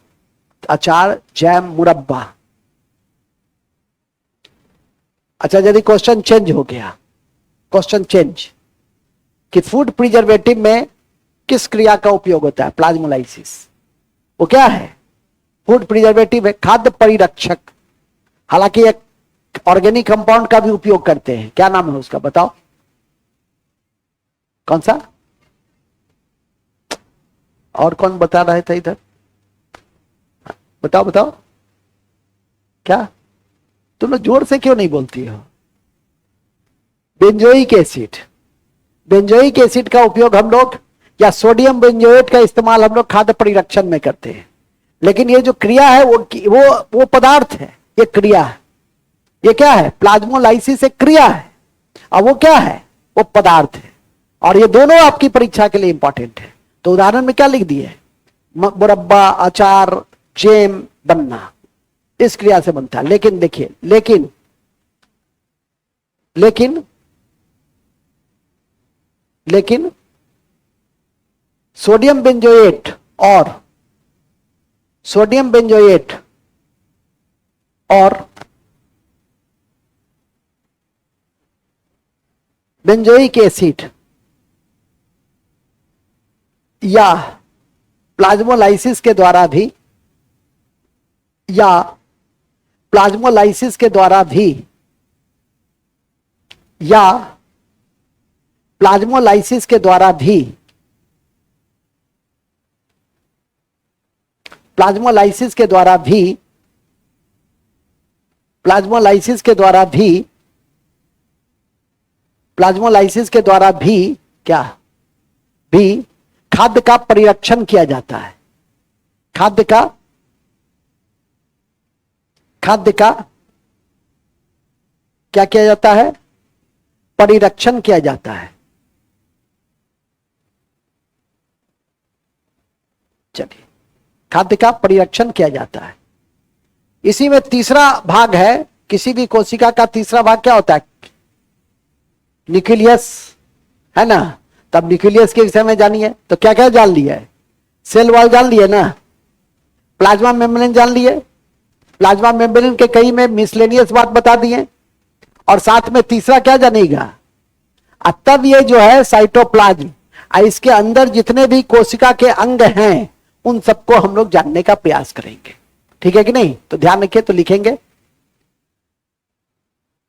अचार, जैम, मुरब्बा। अच्छा, यदि क्वेश्चन चेंज हो गया, क्वेश्चन चेंज कि फूड प्रिजर्वेटिव में किस क्रिया का उपयोग होता है? प्लाज्मोलाइसिस। वो क्या है? फूड प्रिजर्वेटिव है, खाद्य परिरक्षक। हालांकि एक ऑर्गेनिक कंपाउंड का भी उपयोग करते हैं। क्या नाम है उसका? बताओ कौन सा? और कौन बता रहा था इधर? बताओ बताओ, क्या तुम लोग जोर से क्यों नहीं बोलती हो? Benzoic acid. बेंजोइक एसिड का उपयोग हम लोग, या सोडियम बेंजोएट का इस्तेमाल हम लोग खाद्य परिरक्षण में करते हैं। लेकिन ये जो क्रिया है वो पदार्थ है, ये क्रिया है। ये क्या है? प्लाज्मोलाइसिस एक क्रिया है और वो क्या है? वो पदार्थ है। और ये दोनों आपकी परीक्षा के लिए इंपॉर्टेंट है। तो उदाहरण में क्या लिख दिए? मुरब्बा, अचार, जैम बनना, इस क्रिया से बनता है। लेकिन देखिए, लेकिन लेकिन लेकिन सोडियम बेंजोएट और बेंजोइक एसिड या प्लाज्मोलाइसिस के द्वारा भी, या प्लाज्मोलाइसिस के द्वारा भी, या प्लाज्मोलाइसिस के द्वारा भी, प्लाज्मोलाइसिस के द्वारा भी, प्लाज्मोलाइसिस के द्वारा भी, प्लाज्मोलाइसिस के द्वारा भी क्या? भी खाद्य का परिरक्षण किया जाता है। खाद्य का क्या किया जाता है? परिरक्षण किया जाता है। चलिए, खाद्य का परिरक्षण किया जाता है। इसी में तीसरा भाग है, किसी भी कोशिका का तीसरा भाग क्या होता है? न्यूक्लियस, है ना? तब न्यूक्लियस के विषय में जानिए। तो क्या क्या जान लिया है? सेल वॉल जान लिए ना, प्लाज्मा मेम्ब्रेन जान लिए, प्लाज्मा मेम्ब्रेन के कई में मिसलेनियस बात बता दिए, और साथ में तीसरा क्या जानेगा? तब ये जो है साइटोप्लाज्म, इसके अंदर जितने भी कोशिका के अंग हैं उन सबको हम लोग जानने का प्रयास करेंगे। ठीक है कि नहीं? तो ध्यान रखिए। तो लिखेंगे,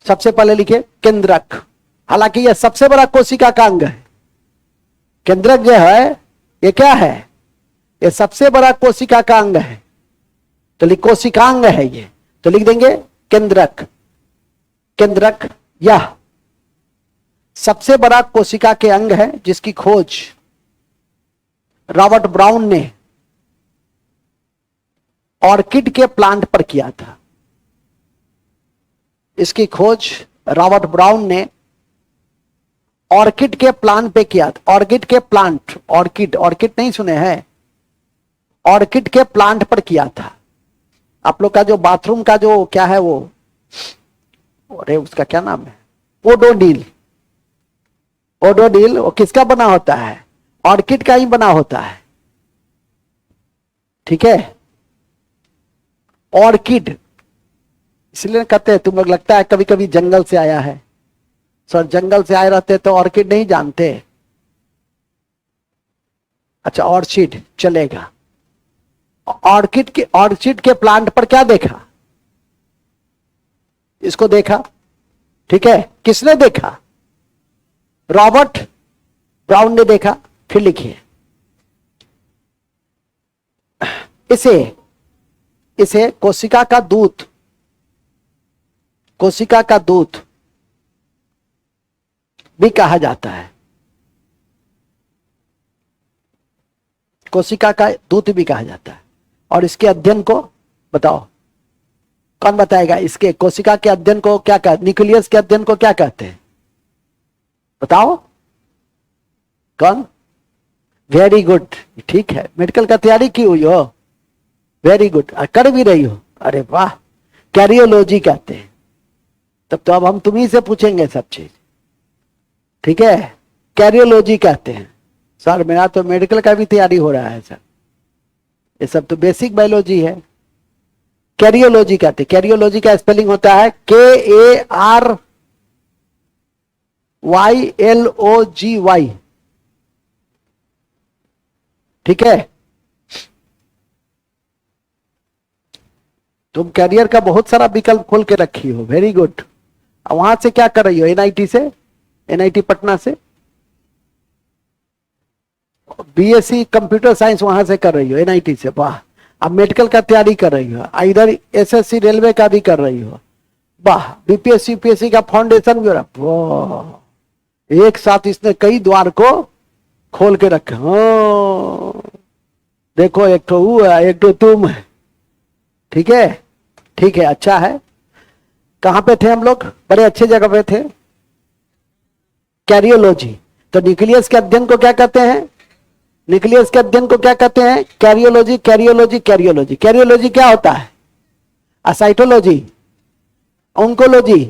सबसे पहले लिखिए केंद्रक। हालांकि यह सबसे बड़ा कोशिका का अंग है। केंद्रक जो है ये क्या है, ये सबसे बड़ा कोशिका का अंग है, तो कोशिकांग है ये, तो लिख देंगे केंद्रक। केंद्रक यह सबसे बड़ा कोशिका के अंग है जिसकी खोज रॉबर्ट ब्राउन ने ऑर्किड के प्लांट पर किया था। इसकी खोज रॉबर्ट ब्राउन ने ऑर्किड के प्लांट पे किया था। ऑर्किड के प्लांट, ऑर्किड, ऑर्किड नहीं सुने हैं, ऑर्किड के प्लांट पर किया था। आप लोग का जो बाथरूम का जो क्या है वो, अरे उसका क्या नाम है, ओडोनिल, ओडोनिल वो किसका बना होता है, ऑर्किड का ही बना होता है। ठीक है, ऑर्किड इसलिए कहते हैं, तुम लोग लगता है कभी कभी जंगल से आया है, सर जंगल से आए रहते तो ऑर्किड नहीं जानते। अच्छा ऑर्चिड चलेगा। ऑर्चिड के प्लांट पर क्या देखा, इसको देखा। ठीक है, किसने देखा, रॉबर्ट ब्राउन ने देखा। फिर लिखिए इसे कोशिका का दूत, कोशिका का दूत भी कहा जाता है। कोशिका का दूत भी कहा जाता है। और इसके अध्ययन को बताओ, कौन बताएगा, इसके कोशिका के अध्ययन को क्या कहते, न्यूक्लियस के अध्ययन को क्या कहते हैं, बताओ कौन। वेरी गुड, ठीक है, मेडिकल का तैयारी की हुई हो, वेरी गुड, कर भी रही हो, अरे वाह, कैरियोलॉजी कहते हैं। तब तो अब हम तुम्ही से पूछेंगे सब चीज। ठीक है, कैरियोलॉजी कहते हैं। सर मेरा तो मेडिकल का भी तैयारी हो रहा है सर, ये सब तो बेसिक बायोलॉजी है। कैरियोलॉजी कहते हैं। कैरियोलॉजी का स्पेलिंग होता है KARYLOGY। ठीक है, तुम कैरियर का बहुत सारा विकल्प खोल के रखी हो, वेरी गुड। वहां से क्या कर रही हो, एनआईटी से, एनआईटी पटना से बीएससी कंप्यूटर साइंस वहां से कर रही हो, एनआईटी से, वाह। अब मेडिकल का तैयारी कर रही हो, इधर एसएससी रेलवे का भी कर रही हो, वाह। बीपीएससी यूपीएससी का फाउंडेशन भी हो रहा, वाह। एक साथ इसने कई द्वार को खोल के रखे। देखो एक तो वो है, एक तो तुम है। ठीक है, ठीक है, अच्छा है। कहां पे थे हम लोग, बड़े अच्छे जगह पे थे, कैरियोलॉजी। तो न्यूक्लियस के अध्ययन को क्या कहते हैं, न्यूक्लियस के अध्ययन को क्या कहते हैं, कैरियोलॉजी। कैरियोलॉजी कैरियोलॉजी कैरियोलॉजी क्या होता है, असाइटोलॉजी, ऑन्कोलॉजी,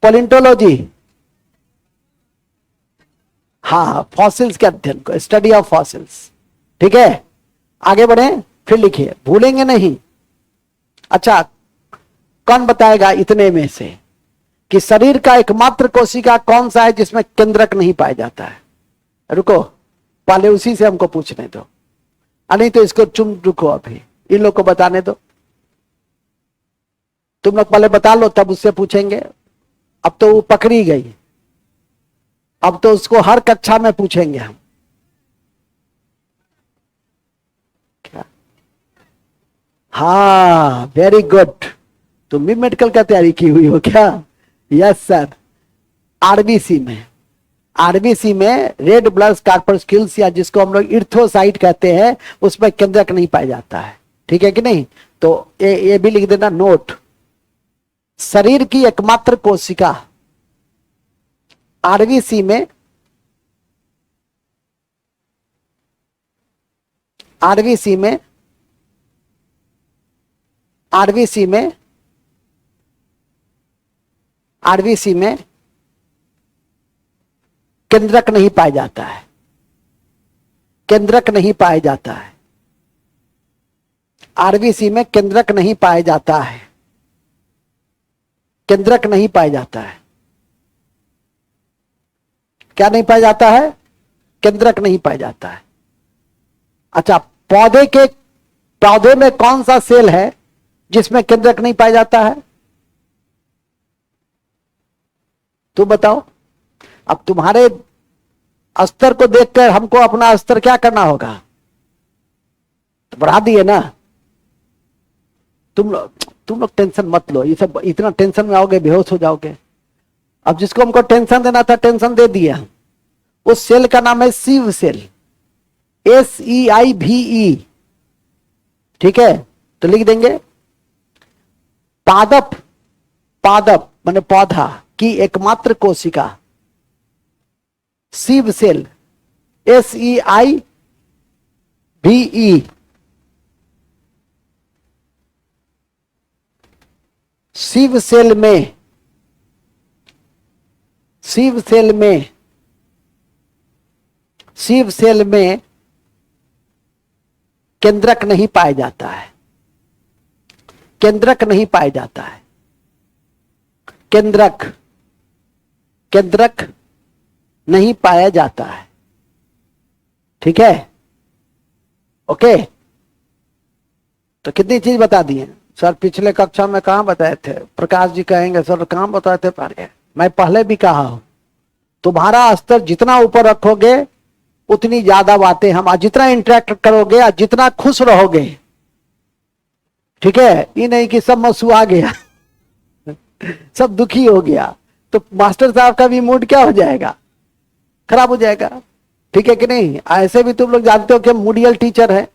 पोलिंटोलॉजी, हाँ, फॉसिल्स के अध्ययन को, स्टडी ऑफ फॉसिल्स। ठीक है, आगे बढ़े, फिर लिखिए, भूलेंगे नहीं। अच्छा, कौन बताएगा इतने में से कि शरीर का एकमात्र कोशिका कौन सा है जिसमें केंद्रक नहीं पाया जाता है। रुको, पहले उसी से हमको पूछने दो, नहीं तो इसको चुम रुको, अभी इन लोग को बताने दो। तुम लोग पहले बता लो, तब उससे पूछेंगे। अब तो वो पकड़ी गई, अब तो उसको हर कक्षा में पूछेंगे हम। क्या, हाँ, वेरी गुड, तुम भी मेडिकल का तैयारी की हुई हो क्या, यस सर। आरबीसी में, आरबीसी में रेड ब्लड कॉर्पस्क्यूल्स, या जिसको हम लोग इर्थोसाइट कहते हैं, उसमें केंद्रक नहीं पाया जाता है। ठीक है कि नहीं, तो ये भी लिख देना नोट। शरीर की एकमात्र कोशिका आरबीसी में, आरबीसी में, आरबीसी में, आरबीसी में केंद्रक नहीं पाया जाता है, केंद्रक नहीं पाया जाता है। आरबीसी में केंद्रक नहीं पाया जाता है, केंद्रक नहीं पाया जाता है। क्या नहीं पाया जाता है, केंद्रक नहीं पाया जाता है। अच्छा, पौधे में कौन सा सेल है जिसमें केंद्रक नहीं पाया जाता है, तू बताओ। अब तुम्हारे स्तर को देखकर हमको अपना स्तर क्या करना होगा, तो बढ़ा दिए ना। तुम लोग टेंशन मत लो, ये सब इतना टेंशन में आओगे बेहोश हो जाओगे। अब जिसको हमको टेंशन देना था टेंशन दे दिया। उस सेल का नाम है शिव सेल, SEIVE, ठीक है। तो लिख देंगे पादप, पादप माने पौधा की एकमात्र कोशिका sieve cell, SEIVE। Sieve cell में, शिव सेल में, शिव सेल में केंद्रक नहीं पाया जाता है, केंद्रक नहीं पाया जाता है, केंद्रक, केंद्रक नहीं पाया जाता है, ठीक है। ओके, तो कितनी चीज बता दी है सर, पिछले कक्षा में कहां बताए थे, प्रकाश जी कहेंगे सर कहां बताए थे, पहले मैं पहले भी कहा हूं, तुम्हारा स्तर जितना ऊपर रखोगे उतनी ज्यादा बातें हम, जितना इंटरेक्ट करोगे और जितना खुश रहोगे, ठीक है। ये नहीं कि सब मसुआ गया सब दुखी हो गया, तो मास्टर साहब का भी मूड क्या हो जाएगा, खराब हो जाएगा, ठीक है कि नहीं। ऐसे भी तुम लोग जानते हो कि मूडियल टीचर है,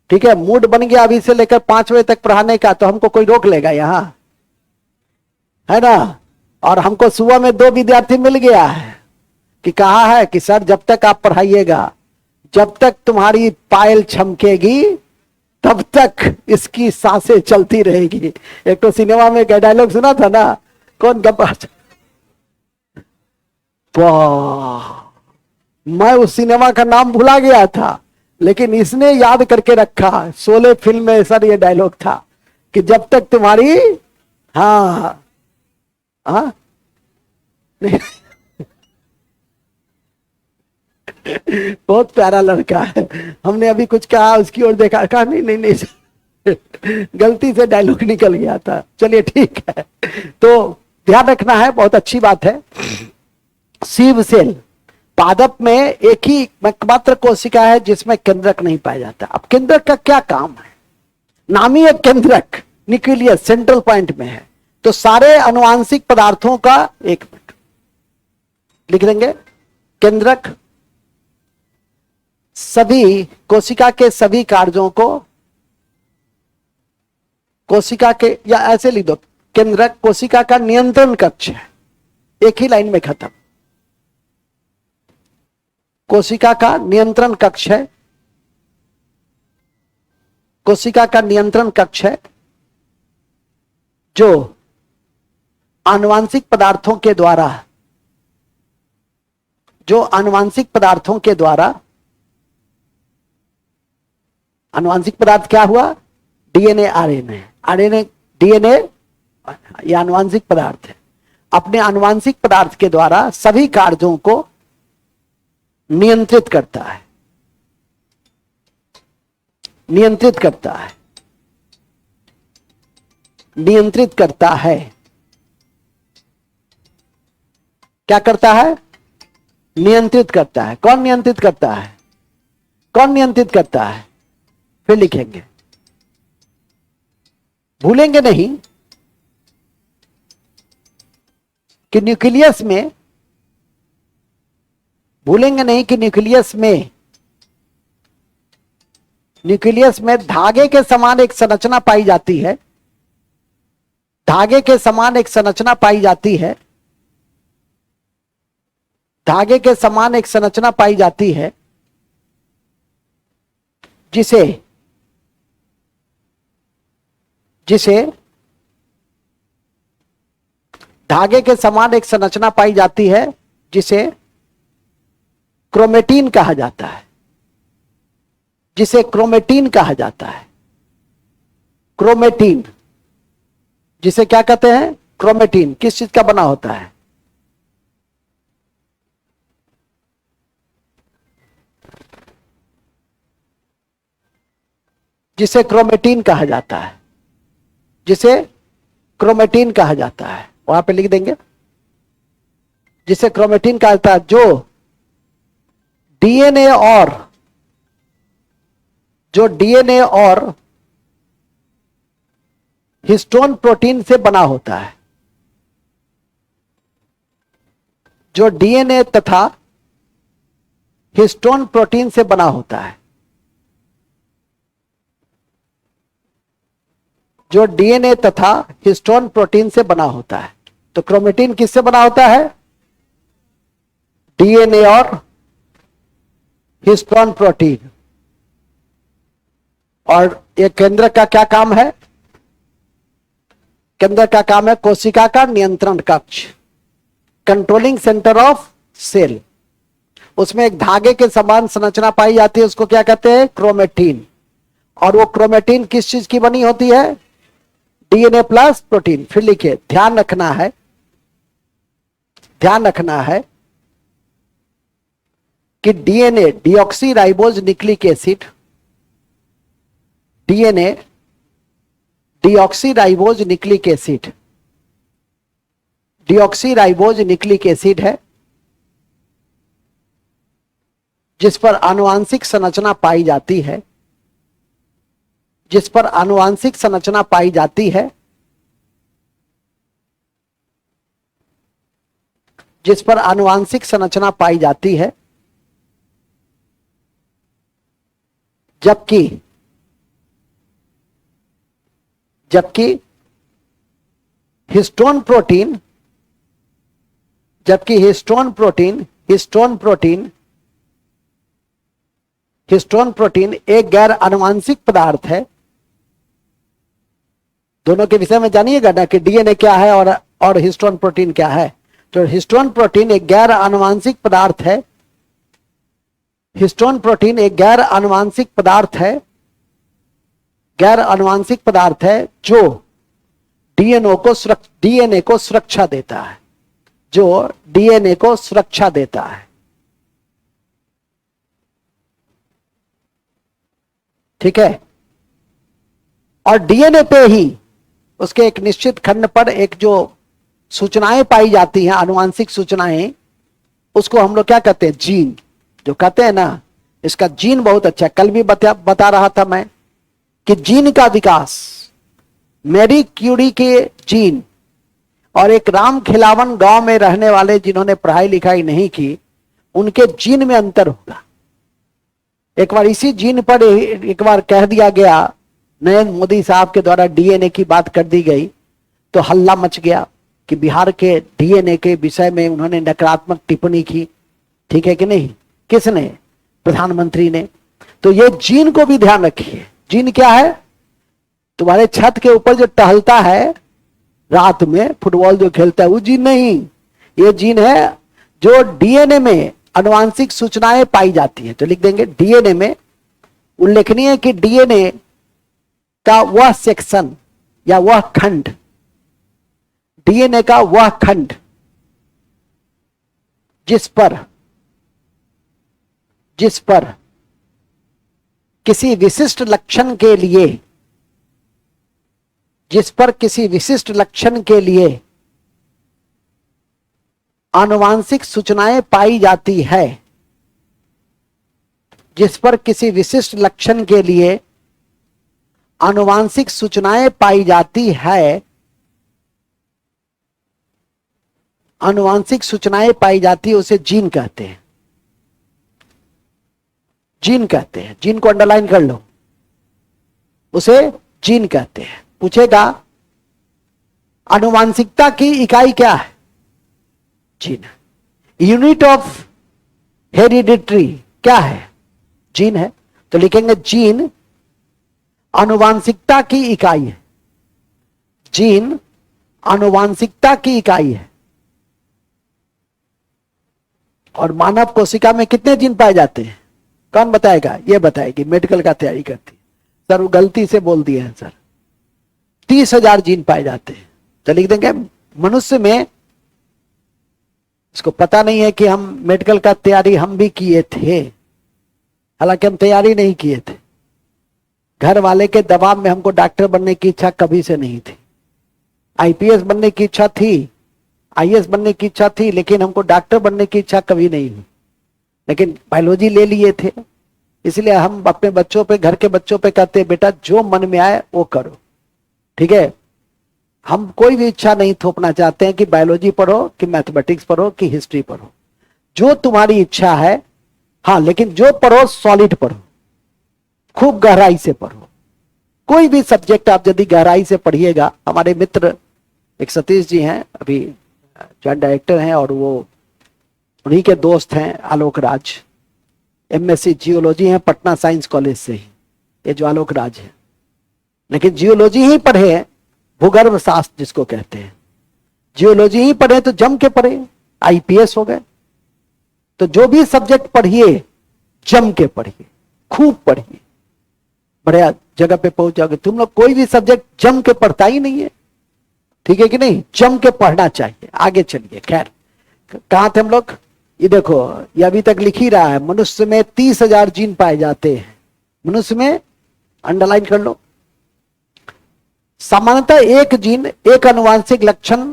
ठीक है। मूड बन गया अभी से लेकर 5 बजे तक पढ़ाने का, तो हमको कोई रोक लेगा यहां, है ना। और हमको सुबह में 2 विद्यार्थी मिल गया है कि कहा है कि सर जब तक आप पढ़ाइएगा, जब तक तुम्हारी पायल छमकेगी तब तक इसकी सांसें चलती रहेगी। एक तो सिनेमा में डायलॉग सुना था ना, कौन गप्पा, मैं उस सिनेमा का नाम भुला गया था, लेकिन इसने याद करके रखा। शोले फिल्म में सर ये डायलॉग था कि जब तक तुम्हारी, हाँ हाँ बहुत प्यारा लड़का है, हमने अभी कुछ कहा उसकी ओर देखा, कहा नहीं नहीं नहीं गलती से डायलॉग निकल गया था, चलिए ठीक है। तो ध्यान रखना है, बहुत अच्छी बात है। शिव सेल, पादप में एक ही एकमात्र कोशिका है जिसमें केंद्रक नहीं पाया जाता। अब केंद्रक का क्या काम है, नामी एक केंद्रक न्यूक्लियस सेंट्रल पॉइंट में है, तो सारे अनुवांशिक पदार्थों का, एक मिनट लिख देंगे, केंद्रक सभी कोशिका के सभी कार्यों को, कोशिका के, या ऐसे लिख दो, केंद्रक कोशिका का नियंत्रण कक्ष है, एक ही लाइन में खत्म। कोशिका का नियंत्रण कक्ष है, कोशिका का नियंत्रण कक्ष है जो आनुवांशिक पदार्थों के द्वारा, जो आनुवांशिक पदार्थों के द्वारा, आनुवांशिक पदार्थ क्या हुआ, डीएनए आरएनए, आरएनए डीएनए, ये आनुवांशिक पदार्थ है, अपने आनुवांशिक पदार्थ के द्वारा सभी कार्यों को नियंत्रित करता है, नियंत्रित करता है, नियंत्रित करता है। क्या करता है, नियंत्रित करता है। कौन नियंत्रित करता है, कौन नियंत्रित करता है, फिर लिखेंगे, भूलेंगे नहीं कि न्यूक्लियस में, भूलेंगे नहीं कि न्यूक्लियस में, न्यूक्लियस में धागे के समान एक संरचना पाई जाती है, धागे के समान एक संरचना पाई जाती है, धागे के समान एक संरचना पाई जाती है, जिसे, जिसे धागे के समान एक संरचना पाई जाती है जिसे क्रोमेटिन कहा जाता है, जिसे क्रोमेटिन कहा जाता है। क्रोमेटिन, जिसे क्या कहते हैं, क्रोमेटिन किस चीज का बना होता है, जिसे क्रोमेटिन कहा जाता है, जिसे क्रोमेटिन कहा जाता है, वहां पे लिख देंगे। जिसे क्रोमेटिन कहा जाता है, जो डीएनए और हिस्टोन प्रोटीन से बना होता है, जो डीएनए तथा हिस्टोन प्रोटीन से बना होता है, जो डीएनए तथा हिस्टोन प्रोटीन से बना होता है। तो क्रोमेटिन किससे बना होता है? डीएनए और हिस्टोन प्रोटीन। और ये केंद्र का क्या काम है? केंद्र का काम है कोशिका का नियंत्रण कक्ष, कंट्रोलिंग सेंटर ऑफ सेल। उसमें एक धागे के समान संरचना पाई जाती है, उसको क्या कहते हैं? क्रोमेटिन। और वो क्रोमेटिन किस चीज की बनी होती है? DNA plus protein. फिर लिखिए, ध्यान रखना है कि DNA deoxy ribose nucleic acid, DNA deoxy ribose nucleic acid, deoxy ribose nucleic acid है, जिस पर आनुवांशिक संरचना पाई जाती है, जिस पर आनुवांशिक संरचना पाई जाती है, जिस पर आनुवांशिक संरचना पाई जाती है, जबकि हिस्टोन प्रोटीन एक गैर आनुवांशिक पदार्थ है। दोनों के विषय में जानिएगा ना कि डीएनए क्या है और हिस्टोन प्रोटीन क्या है। तो हिस्टोन प्रोटीन एक गैर आनुवांशिक पदार्थ है, हिस्टोन प्रोटीन एक गैर आनुवांशिक पदार्थ है जो डीएनए को सुरक्षा देता है, जो डीएनए को सुरक्षा देता है। ठीक है। और डीएनए पे ही उसके एक निश्चित खंड पर एक जो सूचनाएं पाई जाती हैं, आनुवांशिक सूचनाएं, उसको हम लोग क्या कहते हैं? जीन। जो कहते हैं ना, इसका जीन बहुत अच्छा है। कल भी बता रहा था मैं कि जीन का विकास, मैरी क्यूरी के जीन और एक राम खिलावन गांव में रहने वाले जिन्होंने पढ़ाई लिखाई नहीं की, उनके जीन में अंतर होगा। एक बार इसी जीन पर एक बार कह दिया गया, नरेंद्र मोदी साहब के द्वारा डीएनए की बात कर दी गई, तो हल्ला मच गया कि बिहार के डीएनए के विषय में उन्होंने नकारात्मक टिप्पणी की। ठीक है कि नहीं? किसने? प्रधानमंत्री ने। तो ये जीन को भी ध्यान रखिए। जीन क्या है? तुम्हारे छत के ऊपर जो टहलता है रात में, फुटबॉल जो खेलता है, वो जीन नहीं। ये जीन है जो डीएनए में आनुवांशिक सूचनाएं पाई जाती है। तो लिख देंगे, डीएनए में उल्लेखनीय है कि डीएनए का वह सेक्शन या वह खंड, डीएनए का वह खंड जिस पर किसी विशिष्ट लक्षण के लिए आनुवांशिक सूचनाएं पाई जाती है, जिस पर किसी विशिष्ट लक्षण के लिए आनुवांशिक सूचनाएं पाई जाती है, आनुवांशिक सूचनाएं पाई जाती है, उसे जीन कहते हैं। जीन कहते हैं। जीन को अंडरलाइन कर लो, उसे जीन कहते हैं। पूछेगा आनुवांशिकता की इकाई क्या है? जीन। यूनिट ऑफ हेरिडिटरी क्या है? जीन है। तो लिखेंगे जीन आनुवांशिकता की इकाई है। जीन आनुवांशिकता की इकाई है। और मानव कोशिका में कितने जीन पाए जाते हैं? कौन बताएगा? ये बताएगी, मेडिकल का तैयारी करती है। सर वो गलती से बोल दिए हैं सर, 30,000 जीन पाए जाते हैं। तो लिख देंगे मनुष्य में। इसको पता नहीं है कि हम मेडिकल का तैयारी हम भी किए थे, हालांकि हम तैयारी नहीं किए थे। घर वाले के दबाव में हमको डॉक्टर बनने की इच्छा कभी से नहीं थी। आईपीएस बनने की इच्छा थी, आईएएस बनने की इच्छा थी, लेकिन हमको डॉक्टर बनने की इच्छा कभी नहीं हुई, लेकिन बायोलॉजी ले लिए थे। इसलिए हम अपने बच्चों पे, घर के बच्चों पे कहते हैं बेटा जो मन में आए वो करो, ठीक है। हम कोई भी इच्छा नहीं थोपना चाहते हैं कि बायोलॉजी पढ़ो कि मैथमेटिक्स पढ़ो कि हिस्ट्री पढ़ो, जो तुम्हारी इच्छा है। हाँ, लेकिन जो पढ़ो सॉलिड पढ़ो, खूब गहराई से पढ़ो। कोई भी सब्जेक्ट आप यदि गहराई से पढ़िएगा, हमारे मित्र एक सतीश जी हैं, अभी जॉइंट डायरेक्टर हैं, और वो उन्हीं के दोस्त हैं आलोक राज, एमएससी जियोलॉजी हैं पटना साइंस कॉलेज से ही, ये जो आलोक राज है, लेकिन जियोलॉजी ही पढ़े हैं, भूगर्भ शास्त्र जिसको कहते हैं, जियोलॉजी ही पढ़े तो जम के पढ़े, आईपीएस हो गए। तो जो भी सब्जेक्ट पढ़िए जम के पढ़िए, खूब पढ़िए, बढ़िया जगह पे पहुंच जाओगे। तुम लोग कोई भी सब्जेक्ट जम के पढ़ता ही नहीं है, ठीक है कि नहीं, जम के पढ़ना चाहिए। आगे चलिए, खैर कहां थे हम लोग? ये देखो, ये अभी तक लिख ही रहा है, मनुष्य में 30,000 जीन पाए जाते हैं। मनुष्य में, अंडरलाइन कर लो, सामान्यतः एक जीन एक आनुवांशिक लक्षण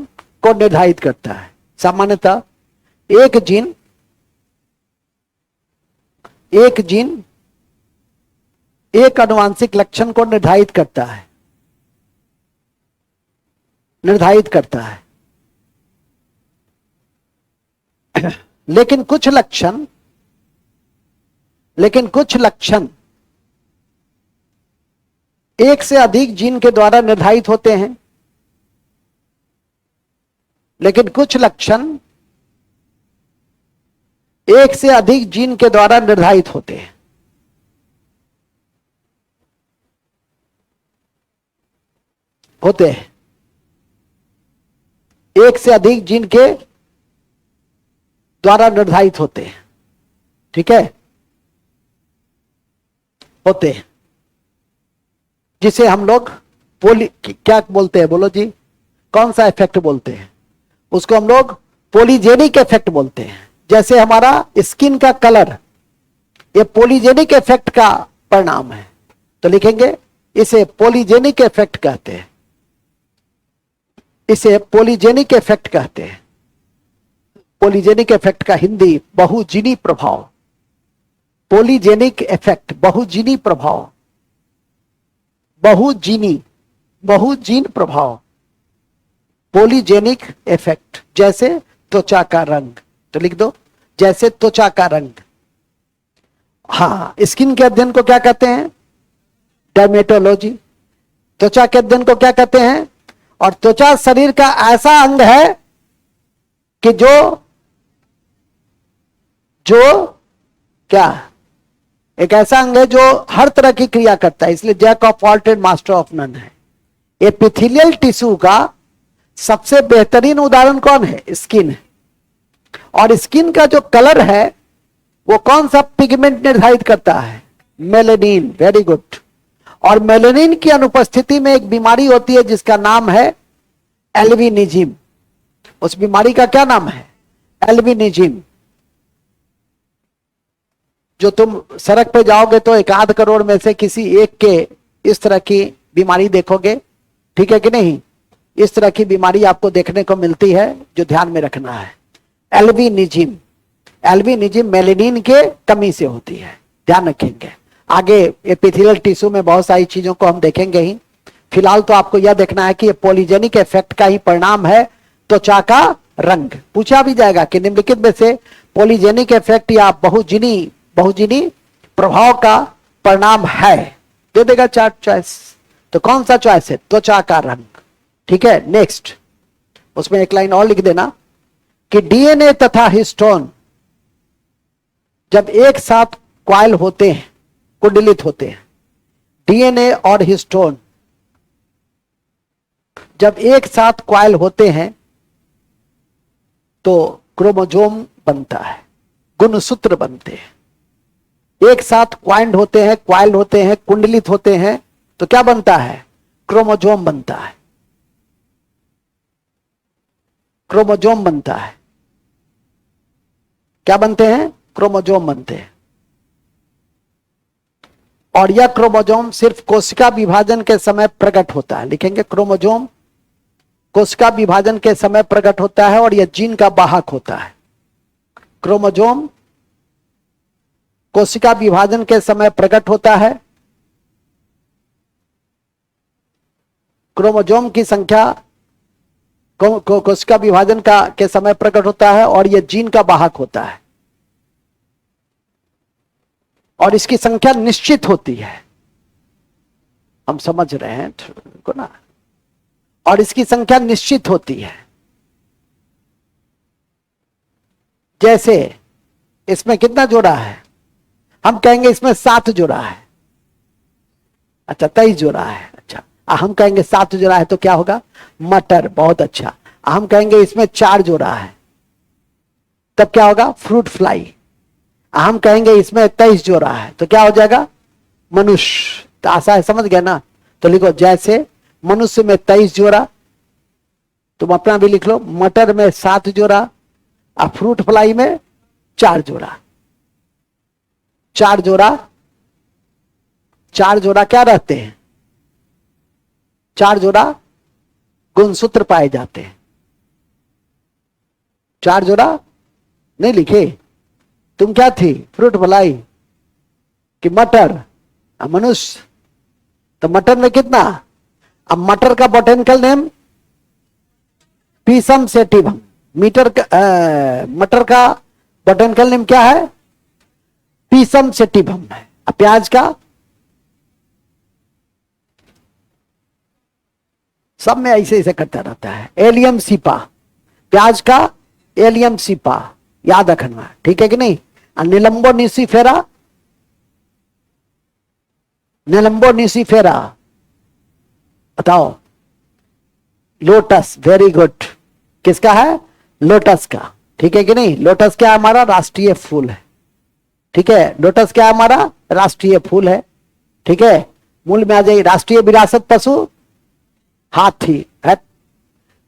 को निर्धारित करता है। सामान्यतः एक जीन एक आनुवांशिक लक्षण को निर्धारित करता है, लेकिन कुछ लक्षण एक से अधिक जीन के द्वारा निर्धारित होते हैं, लेकिन कुछ लक्षण एक से अधिक जीन के द्वारा निर्धारित होते हैं। एक से अधिक जीन के द्वारा निर्धारित होते हैं, ठीक है, होते हैं, जिसे हम लोग क्या बोलते हैं, बोलो जी, कौन सा इफेक्ट बोलते हैं? उसको हम लोग पॉलीजेनिक इफेक्ट बोलते हैं। जैसे हमारा स्किन का कलर, ये पॉलीजेनिक इफेक्ट का परिणाम है, तो लिखेंगे इसे पॉलीजेनिक इफेक्ट कहते हैं, इसे पॉलीजेनिक इफेक्ट कहते हैं। पॉलीजेनिक इफेक्ट का हिंदी बहुजीनी प्रभाव, पॉलीजेनिक इफेक्ट, बहुजीनी प्रभाव, बहुजीन प्रभाव, पॉलीजेनिक इफेक्ट। जैसे त्वचा का रंग, तो लिख दो जैसे त्वचा का रंग। हाँ, स्किन के अध्ययन को क्या कहते हैं? डर्मेटोलॉजी। त्वचा के अध्ययन को क्या कहते हैं? और त्वचा शरीर का ऐसा अंग है कि जो क्या, एक ऐसा अंग है जो हर तरह की क्रिया करता है, इसलिए jack of all trade master of none है। एपिथेलियल टिश्यू का सबसे बेहतरीन उदाहरण कौन है? स्किन है। और स्किन का जो कलर है वो कौन सा पिगमेंट निर्धारित करता है? मेलेनिन। Very good. और मेलेनिन की अनुपस्थिति में एक बीमारी होती है जिसका नाम है एल्बिनिज्म। उस बीमारी का क्या नाम है? एल्बिनिज्म। जो तुम सड़क पे जाओगे तो 1 करोड़ में से किसी एक के इस तरह की बीमारी देखोगे, ठीक है कि नहीं? इस तरह की बीमारी आपको देखने को मिलती है, जो ध्यान में रखना है। एल्बिनिज्म, एल्बिनिज्म मेलेनिन के कमी से होती है, ध्यान रखेंगे। आगे एपिथेलियल टिश्यू में बहुत सारी चीजों को हम देखेंगे ही। फिलहाल तो आपको यह देखना है कि ये पॉलीजेनिक इफेक्ट का ही परिणाम है त्वचा का रंग। पूछा भी जाएगा कि निम्नलिखित में से पॉलीजेनिक इफेक्ट या बहुजीनी प्रभाव का परिणाम है, दे देगा 4 चॉइस। तो कौन सा चॉइस है? त्वचा का रंग, ठीक है। नेक्स्ट, उसमें एक लाइन और लिख देना कि डीएनए तथा हिस्टोन जब एक साथ क्वाइल होते हैं, कुंडलित होते हैं, डीएनए और हिस्टोन जब एक साथ क्वाइल होते हैं तो क्रोमोसोम बनता है, गुणसूत्र बनते हैं। एक साथ क्वाइंड होते हैं, क्वाइल होते हैं, कुंडलित होते हैं, तो क्या बनता है? क्रोमोसोम बनता है, क्रोमोसोम बनता है। क्या बनते हैं? क्रोमोसोम बनते हैं। और यह क्रोमोसोम सिर्फ कोशिका विभाजन के समय प्रकट होता है। लिखेंगे क्रोमोसोम कोशिका विभाजन के समय प्रकट होता है और यह जीन का वाहक होता है। क्रोमोजोम कोशिका विभाजन के समय प्रकट होता है। क्रोमोजोम की संख्या कोशिका विभाजन के समय प्रकट होता है और यह जीन का वाहक होता है और इसकी संख्या निश्चित होती है। हम समझ रहे हैं को ना? और इसकी संख्या निश्चित होती है। जैसे इसमें कितना जोड़ा है? हम कहेंगे इसमें 7 जोड़ा है। अच्छा 23 जोड़ा है। अच्छा हम कहेंगे 7 जोड़ा है तो क्या होगा? मटर। बहुत अच्छा। हम कहेंगे इसमें 4 जोड़ा है तब क्या होगा? Fruit fly. हम कहेंगे इसमें 23 जोड़ा है तो क्या हो जाएगा? मनुष्य। तो आशा है समझ गया ना? तो लिखो जैसे मनुष्य में 23 जोड़ा, तुम अपना भी लिख लो, मटर में 7 जोड़ा और फ्रूट फ्लाई में 4 जोड़ा। 4 जोड़ा, 4 जोड़ा क्या रहते हैं? 4 जोड़ा गुणसूत्र पाए जाते हैं। 4 जोड़ा नहीं लिखे? तुम क्या थी? फ्रूट फ्लाई कि मटर? मनुष्य। तो मटर में कितना? अब मटर का बोटेनिकल नेम पीसम सेटिवम। मटर का बोटेनिकल नेम क्या है? पीसम सेटिवम है। प्याज का सब में ऐसे ऐसे करता रहता है। Allium cepa. प्याज का एलियम सीपा याद रखना, ठीक है कि नहीं? निलंबो निसीफेरा, निलंबो निसीफेरा बताओ। Lotus, very good. किसका है? लोटस का, ठीक है कि नहीं? लोटस क्या हमारा राष्ट्रीय फूल है, ठीक है? लोटस क्या हमारा राष्ट्रीय फूल है, ठीक है? मूल में आ जाइए। राष्ट्रीय विरासत पशु हाथी है,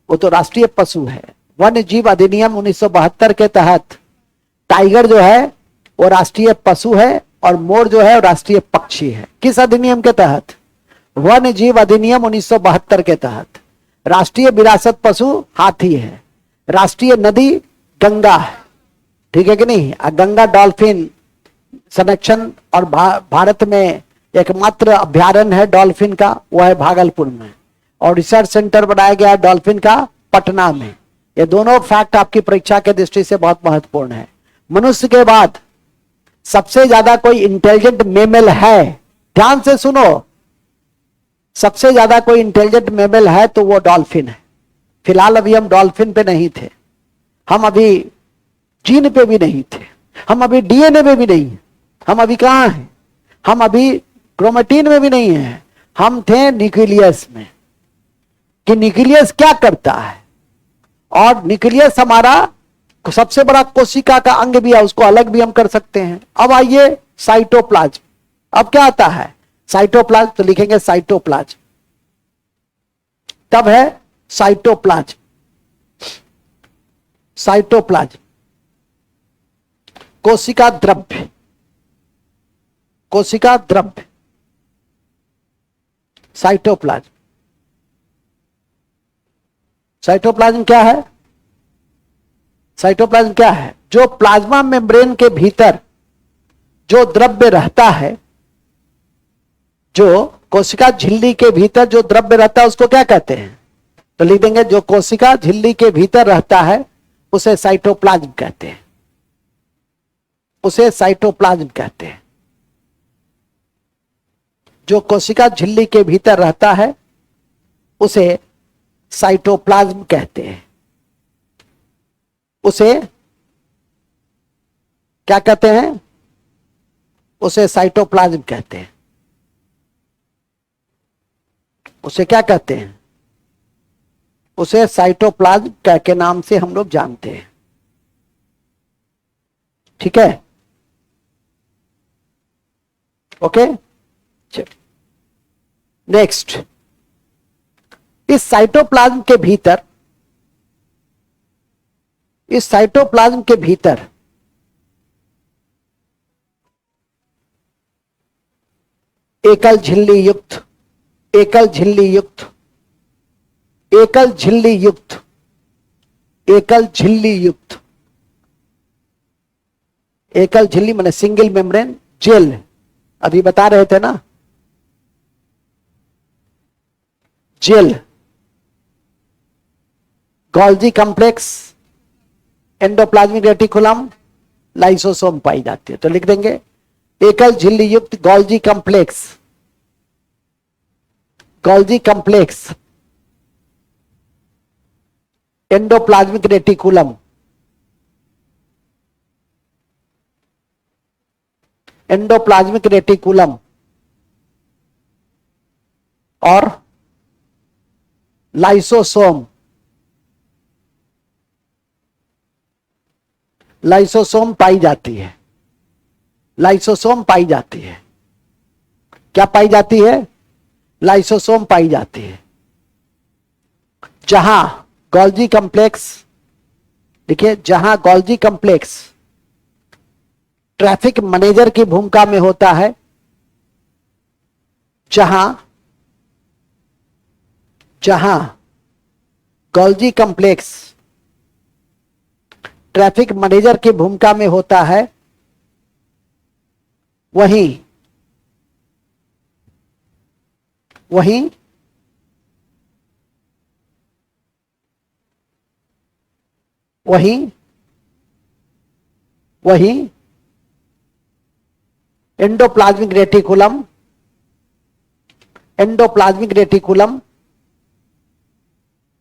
वो तो राष्ट्रीय पशु है। वन्य जीव अधिनियम 1972 के तहत टाइगर जो है वो राष्ट्रीय पशु है और मोर जो है वो राष्ट्रीय पक्षी है। किस अधिनियम के तहत? वन्य जीव अधिनियम 1972 के तहत। राष्ट्रीय विरासत पशु हाथी है। राष्ट्रीय नदी गंगा है, ठीक है कि नहीं? गंगा डॉल्फिन संरक्षण और भारत में एकमात्र अभ्यारण्य है डॉल्फिन का, वो है भागलपुर में, और रिसर्च सेंटर बनाया गया है डॉल्फिन का पटना में। ये दोनों फैक्ट आपकी परीक्षा के दृष्टि से बहुत महत्वपूर्ण है। मनुष्य के बाद सबसे ज्यादा कोई इंटेलिजेंट मेमल है, ध्यान से सुनो, सबसे ज्यादा कोई इंटेलिजेंट मेमल है तो वो डॉल्फिन है। फिलहाल अभी हम डॉल्फिन पे नहीं थे, हम अभी जीन पे भी नहीं थे, हम अभी डीएनए पे भी नहीं, हम अभी कहां हैं? हम अभी क्रोमेटिन में भी नहीं है, हम थे न्यूक्लियस में। कि न्यूक्लियस क्या करता है, और न्यूक्लियस हमारा सबसे बड़ा कोशिका का अंग भी है, उसको अलग भी हम कर सकते हैं। अब आइए साइटोप्लाज्म। अब क्या आता है? साइटोप्लाज्म। तो लिखेंगे साइटोप्लाज्म, तब है साइटोप्लाज्म। साइटोप्लाज्म कोशिका द्रव्य, कोशिका द्रव्य साइटोप्लाज्म। साइटोप्लाज्म क्या है? साइटोप्लाज्म क्या है? जो प्लाज्मा मेम्ब्रेन के भीतर जो द्रव्य रहता है, जो कोशिका झिल्ली के भीतर जो द्रव्य रहता है उसको क्या कहते हैं? तो लिख देंगे जो कोशिका झिल्ली के भीतर रहता है उसे साइटोप्लाज्म कहते हैं, उसे साइटोप्लाज्म कहते हैं। जो कोशिका झिल्ली के भीतर रहता है उसे साइटोप्लाज्म कहते हैं। उसे क्या कहते हैं? उसे साइटोप्लाज्म कहते हैं। उसे क्या कहते हैं? उसे साइटोप्लाज्म कह के नाम से हम लोग जानते हैं, ठीक है? Okay, next. इस साइटोप्लाज्म के भीतर, इस साइटोप्लाज्म के भीतर एकल झिल्ली युक्त एकल झिल्ली युक्त, एकल झिल्ली युक्त, एकल झिल्ली माने सिंगल मेम्ब्रेन जेल, अभी बता रहे थे ना, जेल, Golgi complex, endoplasmic reticulum, lysosome पाई जाती है। तो लिख देंगे एकल झिल्ली युक्त Golgi complex, Golgi complex, endoplasmic reticulum, endoplasmic reticulum और लाइसोसोम, लाइसोसोम पाई जाती है, लाइसोसोम पाई जाती है। क्या पाई जाती है? लाइसोसोम पाई जाती है। जहां गोल्जी कॉम्प्लेक्स, देखिए जहां गोल्जी कॉम्प्लेक्स ट्रैफिक मैनेजर की भूमिका में होता है, जहां जहां गोल्जी कॉम्प्लेक्स ट्रैफिक मैनेजर की भूमिका में होता है, वहीं वहीं वहीं वहीं endoplasmic reticulum, endoplasmic reticulum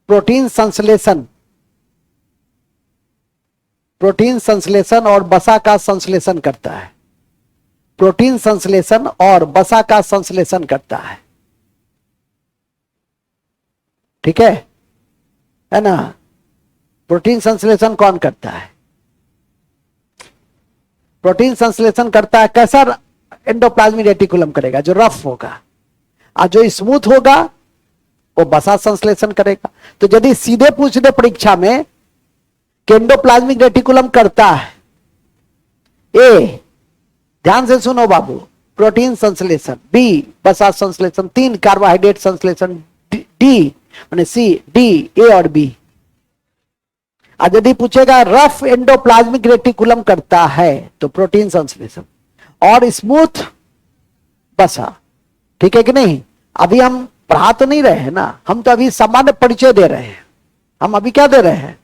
protein संश्लेषण, प्रोटीन संश्लेषण और वसा का संश्लेषण करता है, प्रोटीन संश्लेषण और वसा का संश्लेषण करता है। ठीक है ना? प्रोटीन संश्लेषण कौन करता है? प्रोटीन संश्लेषण करता है कैसा? एंडोप्लाज्मिक रेटिकुलम करेगा, जो रफ होगा, और जो स्मूथ होगा वो वसा संश्लेषण करेगा। तो यदि सीधे पूछ दे परीक्षा में कि एंडोप्लाज्मिक रेटिकुलम करता है, ए ध्यान से सुनो बाबू, प्रोटीन संश्लेषण, बी वसा संश्लेषण, 3 कार्बोहाइड्रेट संश्लेषण, डी माने सी, डी, ए और बी। आज यदि पूछेगा रफ एंडोप्लाज्मिक रेटिकुलम करता है तो प्रोटीन संश्लेषण, और स्मूथ वसा। ठीक है कि नहीं? अभी हम पढ़ा तो नहीं रहे हैं ना, हम तो अभी सामान्य परिचय दे रहे हैं। हम अभी क्या दे रहे हैं?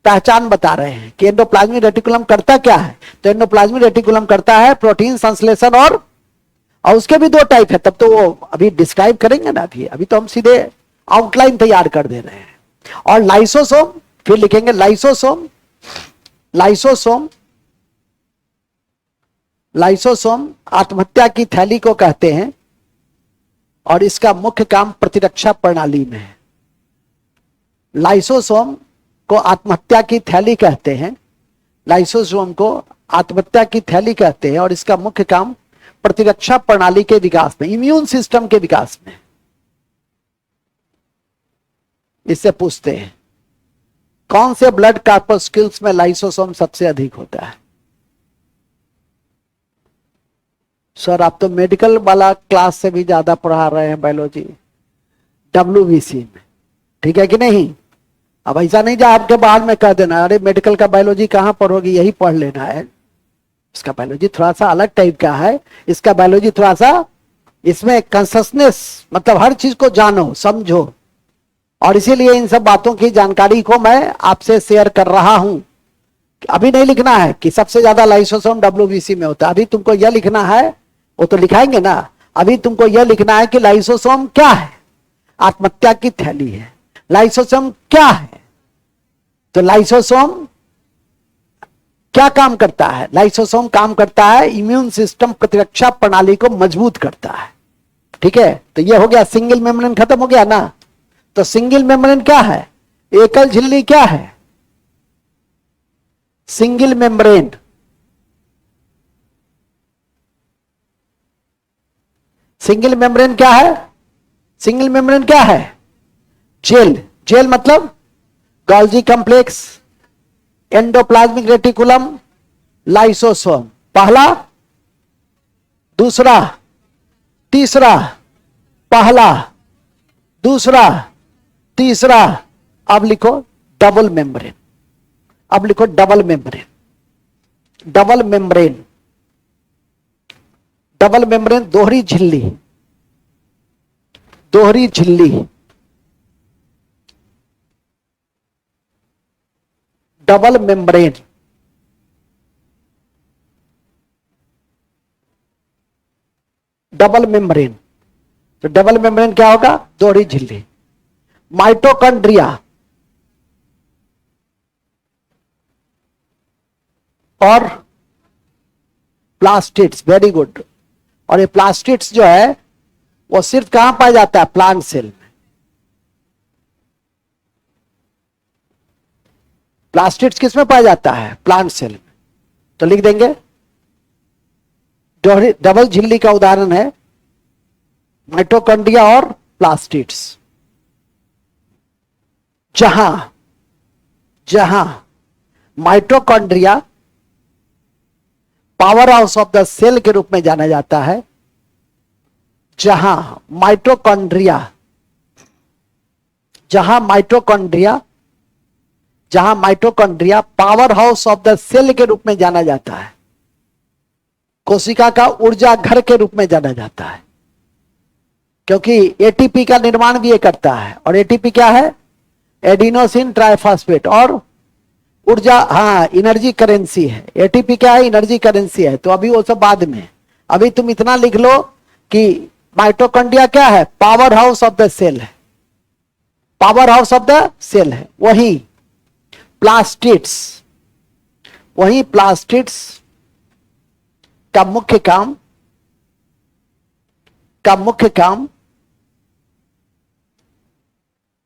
पहचान बता रहे हैं कि एंडोप्लाज्मिक रेटिकुलम करता क्या है। तो एंडोप्लाज्मिक रेटिकुलम करता है प्रोटीन संश्लेषण और उसके भी 2 टाइप है, तब तो वो अभी डिस्क्राइब करेंगे ना। अभी तो हम सीधे आउटलाइन तैयार कर दे रहे हैं। और लाइसोसोम, फिर लिखेंगे लाइसोसोम, लाइसोसोम, लाइसोसोम आत्महत्या की थैली को कहते हैं, और इसका मुख्य काम प्रतिरक्षा प्रणाली में है। लाइसोसोम को आत्महत्या की थैली कहते हैं, लाइसोसोम को आत्महत्या की थैली कहते हैं, और इसका मुख्य काम प्रतिरक्षा प्रणाली के विकास में, इम्यून सिस्टम के विकास में। इससे पूछते हैं कौन से ब्लड कॉर्पस्क्यूल्स में लाइसोसोम सबसे अधिक होता है? सर आप तो मेडिकल वाला क्लास से भी ज्यादा पढ़ा रहे हैं बायोलॉजी, WBC में। ठीक है कि नहीं? अब ऐसा नहीं जा आपके बाद में कह देना अरे मेडिकल का बायोलॉजी कहां पढ़ोगी, यही पढ़ लेना है। इसका बायोलॉजी थोड़ा सा अलग टाइप का है। इसका बायोलॉजी थोड़ा सा, इसमें कॉन्शसनेस, मतलब हर चीज को जानो समझो, और इसीलिए इन सब बातों की जानकारी को मैं आपसे शेयर कर रहा हूं। अभी नहीं लिखना है कि सबसे ज्यादा लाइसोसोम WBC में होता है। अभी तुमको यह लिखना है, वो तो लिखाएंगे ना, अभी तुमको यह लिखना है कि लाइसोसोम क्या है? आत्महत्या की थैली है। लाइसोसोम क्या है? तो लाइसोसोम क्या काम करता है? लाइसोसोम काम करता है इम्यून सिस्टम, प्रतिरक्षा प्रणाली को मजबूत करता है। ठीक है? तो यह हो गया, सिंगल मेम्ब्रेन खत्म हो गया ना। तो सिंगल मेम्ब्रेन क्या है? एकल झिल्ली क्या है? Single membrane. सिंगल मेम्ब्रेन क्या है? सिंगल मेम्ब्रेन क्या है? जेल। जेल मतलब Golgi complex, endoplasmic reticulum, lysosome. पहला, दूसरा, तीसरा, पहला, दूसरा, तीसरा, अब लिखो डबल मेम्ब्रेन। अब लिखो double membrane. Double membrane, double membrane, दोहरी झिल्ली, दोहरी झिल्ली, डबल मेम्ब्रेन, डबल मेम्ब्रेन। तो डबल मेम्ब्रेन क्या होगा? दोहरी झिल्ली। माइटोकॉन्ड्रिया और प्लास्टिड्स, वेरी गुड। और ये प्लास्टिड्स जो है वो सिर्फ कहां पाया जाता है? प्लांट सेल में। प्लास्टिड्स किस में पाया जाता है? प्लांट सेल में। तो लिख देंगे डबल झिल्ली का उदाहरण है माइटोकॉन्ड्रिया और प्लास्टिड्स। जहां जहां mitochondria power house of the cell के रूप में जाना जाता है, जहां mitochondria power house of the cell के रूप में जाना जाता है, कोशिका का ऊर्जा घर के रूप में जाना जाता है, क्योंकि एटीपी का निर्माण भी ये करता है। और एटीपी क्या है? Adenosine triphosphate. और ऊर्जा, हाँ, एनर्जी करेंसी है। एटीपी क्या है? एनर्जी करेंसी है। तो अभी वो सब बाद में, अभी तुम इतना लिख लो कि माइटोकॉन्ड्रिया क्या है? Power house of the cell है, power house of the cell है। वहीं प्लास्टिड्स का मुख्य काम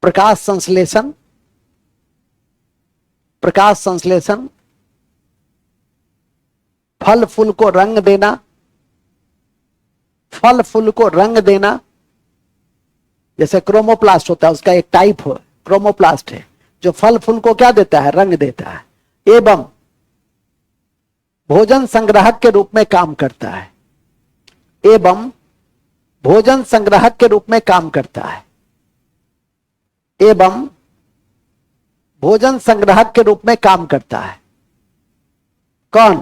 प्रकाश संश्लेषण, फल फूल को रंग देना, जैसे क्रोमोप्लास्ट होता है, उसका एक टाइप हो क्रोमोप्लास्ट है, जो फल फूल को क्या देता है? रंग देता है। एवं भोजन संग्राहक के रूप में काम करता है, एवं भोजन संग्राहक के रूप में काम करता है, एवं भोजन संग्राहक के रूप में काम करता है। कौन?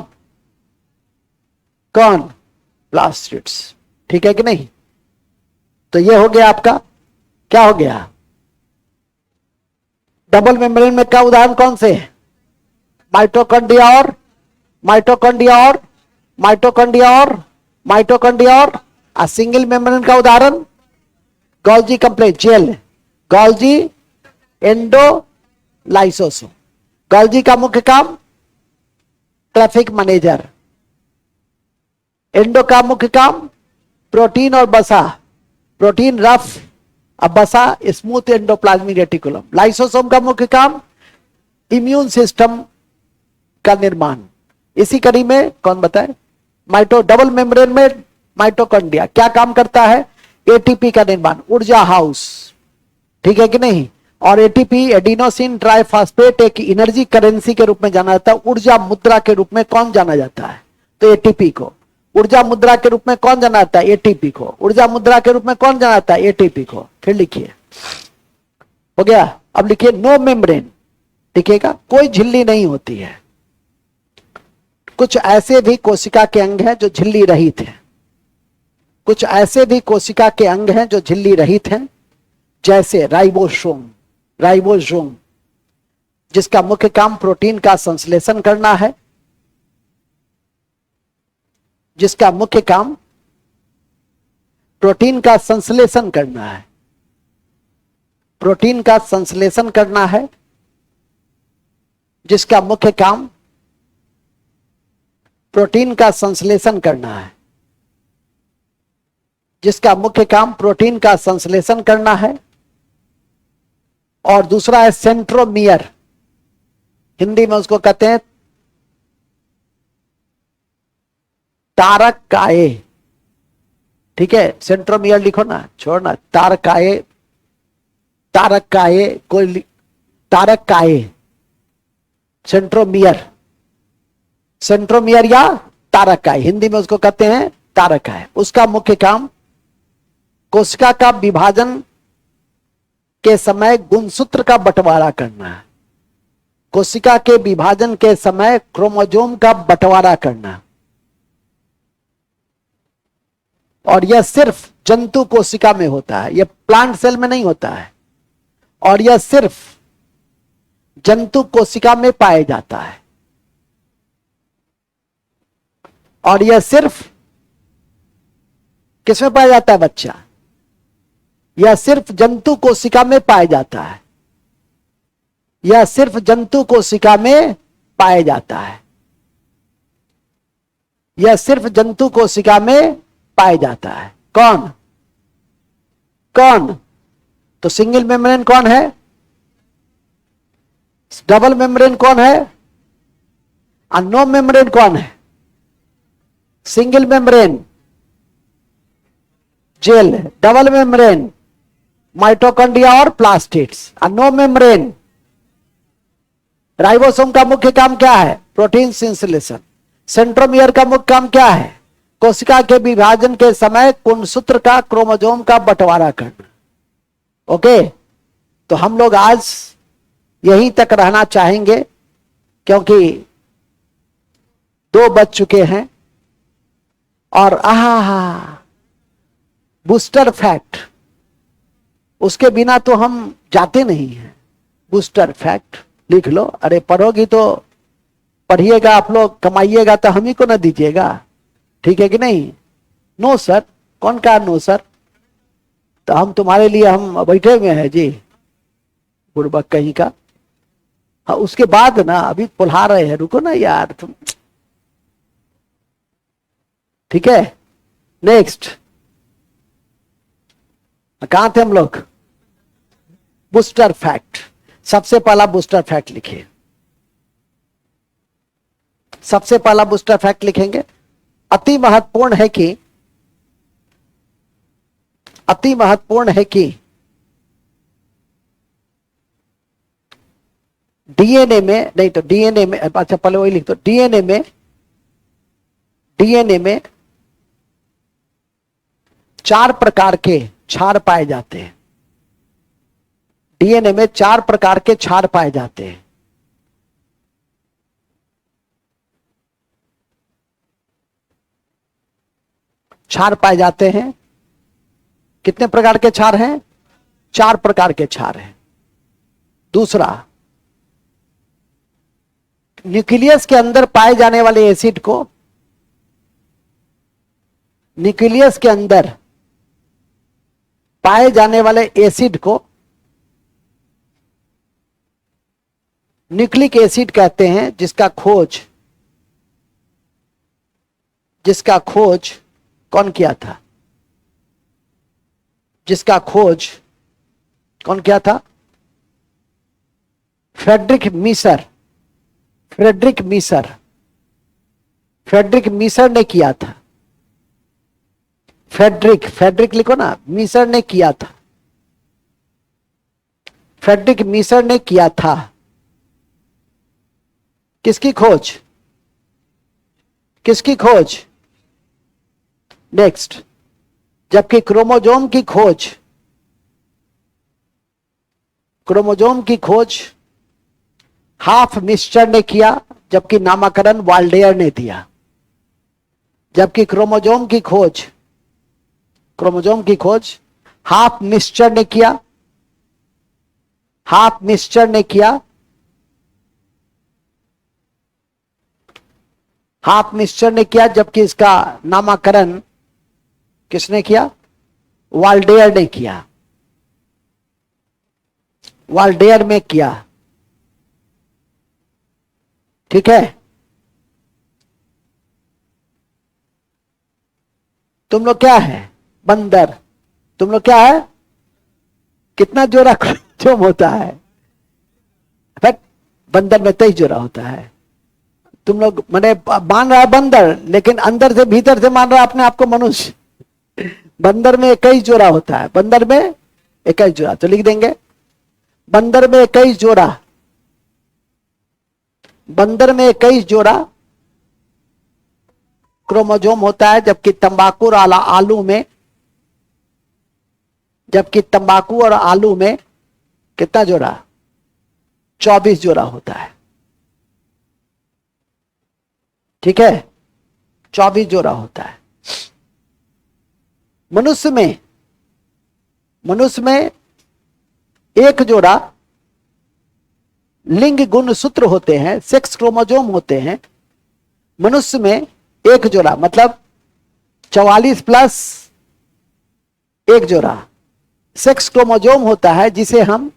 प्लास्टिड्स। ठीक है कि नहीं? तो ये हो गया आपका, क्या हो गया? डबल मेम्ब्रेन में क्या उदाहरण कौन से हैं? माइटोकॉन्ड्रिया और सिंगल मेम्ब्रेन का उदाहरण गोल्जी कॉम्प्लेक्स, जेल, गोल्जी एंडोलाइसोसोम। गोल्जी का मुख्य काम ट्रैफिक मैनेजर, एंडो का मुख्य काम प्रोटीन और बसा, प्रोटीन रफ, अब बसा स्मूथ एंडोप्लाज्मिक रेटिकुलम। लाइसोसोम का मुख्य काम इम्यून सिस्टम का निर्माण। इसी कड़ी में कौन बताए? डबल मेम्ब्रेन में माइटोकॉन्ड्रिया क्या काम करता है? एटीपी का निर्माण, ऊर्जा हाउस। ठीक है कि नहीं? और एटीपी एडिनोसिन ट्राइफॉस्फेट एक एनर्जी करेंसी के रूप में जाना जाता है। ऊर्जा मुद्रा के रूप में कौन जाना जाता है? तो एटीपी को। ऊर्जा मुद्रा के रूप में कौन जाना जाता है? एटीपी को। ऊर्जा मुद्रा के रूप में कौन जाना जाता है? एटीपी को। फिर लिखिए, हो गया। अब लिखिए नो मेम्ब्रेन। लिखिएगा, कोई झिल्ली नहीं होती है। कुछ ऐसे भी कोशिका के अंग हैं जो झिल्ली रहित हैं, कुछ ऐसे भी कोशिका के अंग हैं जो झिल्ली रहित हैं, जैसे राइबोसोम जिसका मुख्य काम प्रोटीन का संश्लेषण करना है, जिसका मुख्य काम प्रोटीन का संश्लेषण करना है, प्रोटीन का संश्लेषण करना है, जिसका मुख्य काम प्रोटीन का संश्लेषण करना है, जिसका मुख्य काम प्रोटीन का संश्लेषण करना है। और दूसरा है सेंट्रोमियर, हिंदी में उसको कहते हैं तारक काये। ठीक है, सेंट्रोमियर लिखो ना, छोड़ना तारक काये, सेंट्रोमियर या तारक काये, हिंदी में उसको कहते हैं तारक काये। उसका मुख्य काम कोशिका का विभाजन के समय गुणसूत्र का बंटवारा करना है, कोशिका के विभाजन के समय क्रोमोसोम का बंटवारा करना, और यह सिर्फ जंतु कोशिका में होता है, यह प्लांट सेल में नहीं होता है, और यह सिर्फ जंतु कोशिका में पाया जाता है, और यह सिर्फ किसमें पाया जाता है बच्चा? यह सिर्फ जंतु कोशिका में पाया जाता है, यह सिर्फ जंतु कोशिका में पाया जाता है, यह सिर्फ जंतु कोशिका में पाया जाता है। कौन कौन? तो सिंगल मेम्ब्रेन कौन है? डबल मेम्ब्रेन कौन है? नो मेम्ब्रेन कौन है? Single membrane gel, double membrane mitochondria और प्लास्टिड्स, नो मेम्ब्रेन राइबोसोम का मुख्य काम क्या है? Protein synthesis. सेंट्रोमियर का मुख्य काम क्या है? कोशिका के विभाजन के समय गुणसूत्र का, क्रोमोसोम का बंटवारा करना। ओके, तो हम लोग आज यहीं तक रहना चाहेंगे क्योंकि 2 बज चुके हैं। और बूस्टर फैक्ट, उसके बिना तो हम जाते नहीं हैं। बूस्टर फैक्ट लिख लो। अरे पढ़ोगी तो पढ़िएगा आप लोग, कमाइएगा तो हम ही को ना दीजिएगा, ठीक है कि नहीं? नो सर, कौन कहा नो सर? तो हम तुम्हारे लिए हम बैठे हुए हैं जी, बुड़बक कहीं का। हाँ, उसके बाद ना अभी पुल्हा रहे हैं, रुको ना यार तुम, ठीक है? नेक्स्ट, कहां थे हम लोग? Booster fact. सबसे पहला बूस्टर फैक्ट लिखिए। सबसे पहला बूस्टर फैक्ट लिखेंगे, अति महत्वपूर्ण है कि, अति महत्वपूर्ण है कि डीएनए में, नहीं तो डीएनए में, अच्छा पहले वही लिख दो। डीएनए में 4 प्रकार के क्षार पाए जाते हैं। डीएनए में 4 प्रकार के क्षार पाए जाते हैं। क्षार पाए जाते हैं। कितने प्रकार के क्षार हैं? 4 प्रकार के क्षार हैं। दूसरा, न्यूक्लियस के अंदर पाए जाने वाले एसिड को, न्यूक्लियस के अंदर पाए जाने वाले एसिड को न्यूक्लिक एसिड कहते हैं, जिसका खोज कौन किया था? जिसका खोज कौन किया था? Frederick Meeser. फ्रेडरिक मीसर ने किया था। फ्रेडरिक लिखो ना, मीसर ने किया था। फ्रेडरिक मीसर ने किया था। किसकी खोज? किसकी खोज? नेक्स्ट, जबकि क्रोमोसोम की खोज हाफ मिस्टर ने किया, जबकि नामकरण वाल्डेयर ने दिया। जबकि क्रोमोसोम की खोज हाफ मिस्टर ने किया, जबकि इसका नामकरण किसने किया? वाल्डेयर ने किया। वाल्डेयर में किया, ठीक है? तुम लोग क्या है? बंदर। तुम लोग क्या है? कितना जोड़ा क्रोमोसोम होता है? बंदर में 23 जोड़ा होता है। तुम लोग मैंने मान रहा है बंदर, लेकिन अंदर से भीतर से मान रहा है अपने आप को मनुष्य। बंदर में 21 जोड़ा होता है। बंदर में 21 जोड़ा, तो लिख देंगे बंदर में 21 जोड़ा। बंदर में 21 जोड़ा क्रोमोसोम होता है, जबकि तंबाकू और आलू में कितना जोड़ा? 24 जोड़ा होता है। ठीक है, 24 जोड़ा होता है। मनुष्य में एक जोड़ा लिंग गुण सूत्र होते हैं, सेक्स क्रोमोजोम होते हैं। मनुष्य में एक जोड़ा मतलब 44 प्लस एक जोड़ा सेक्स क्रोमोजोम होता है, जिसे हम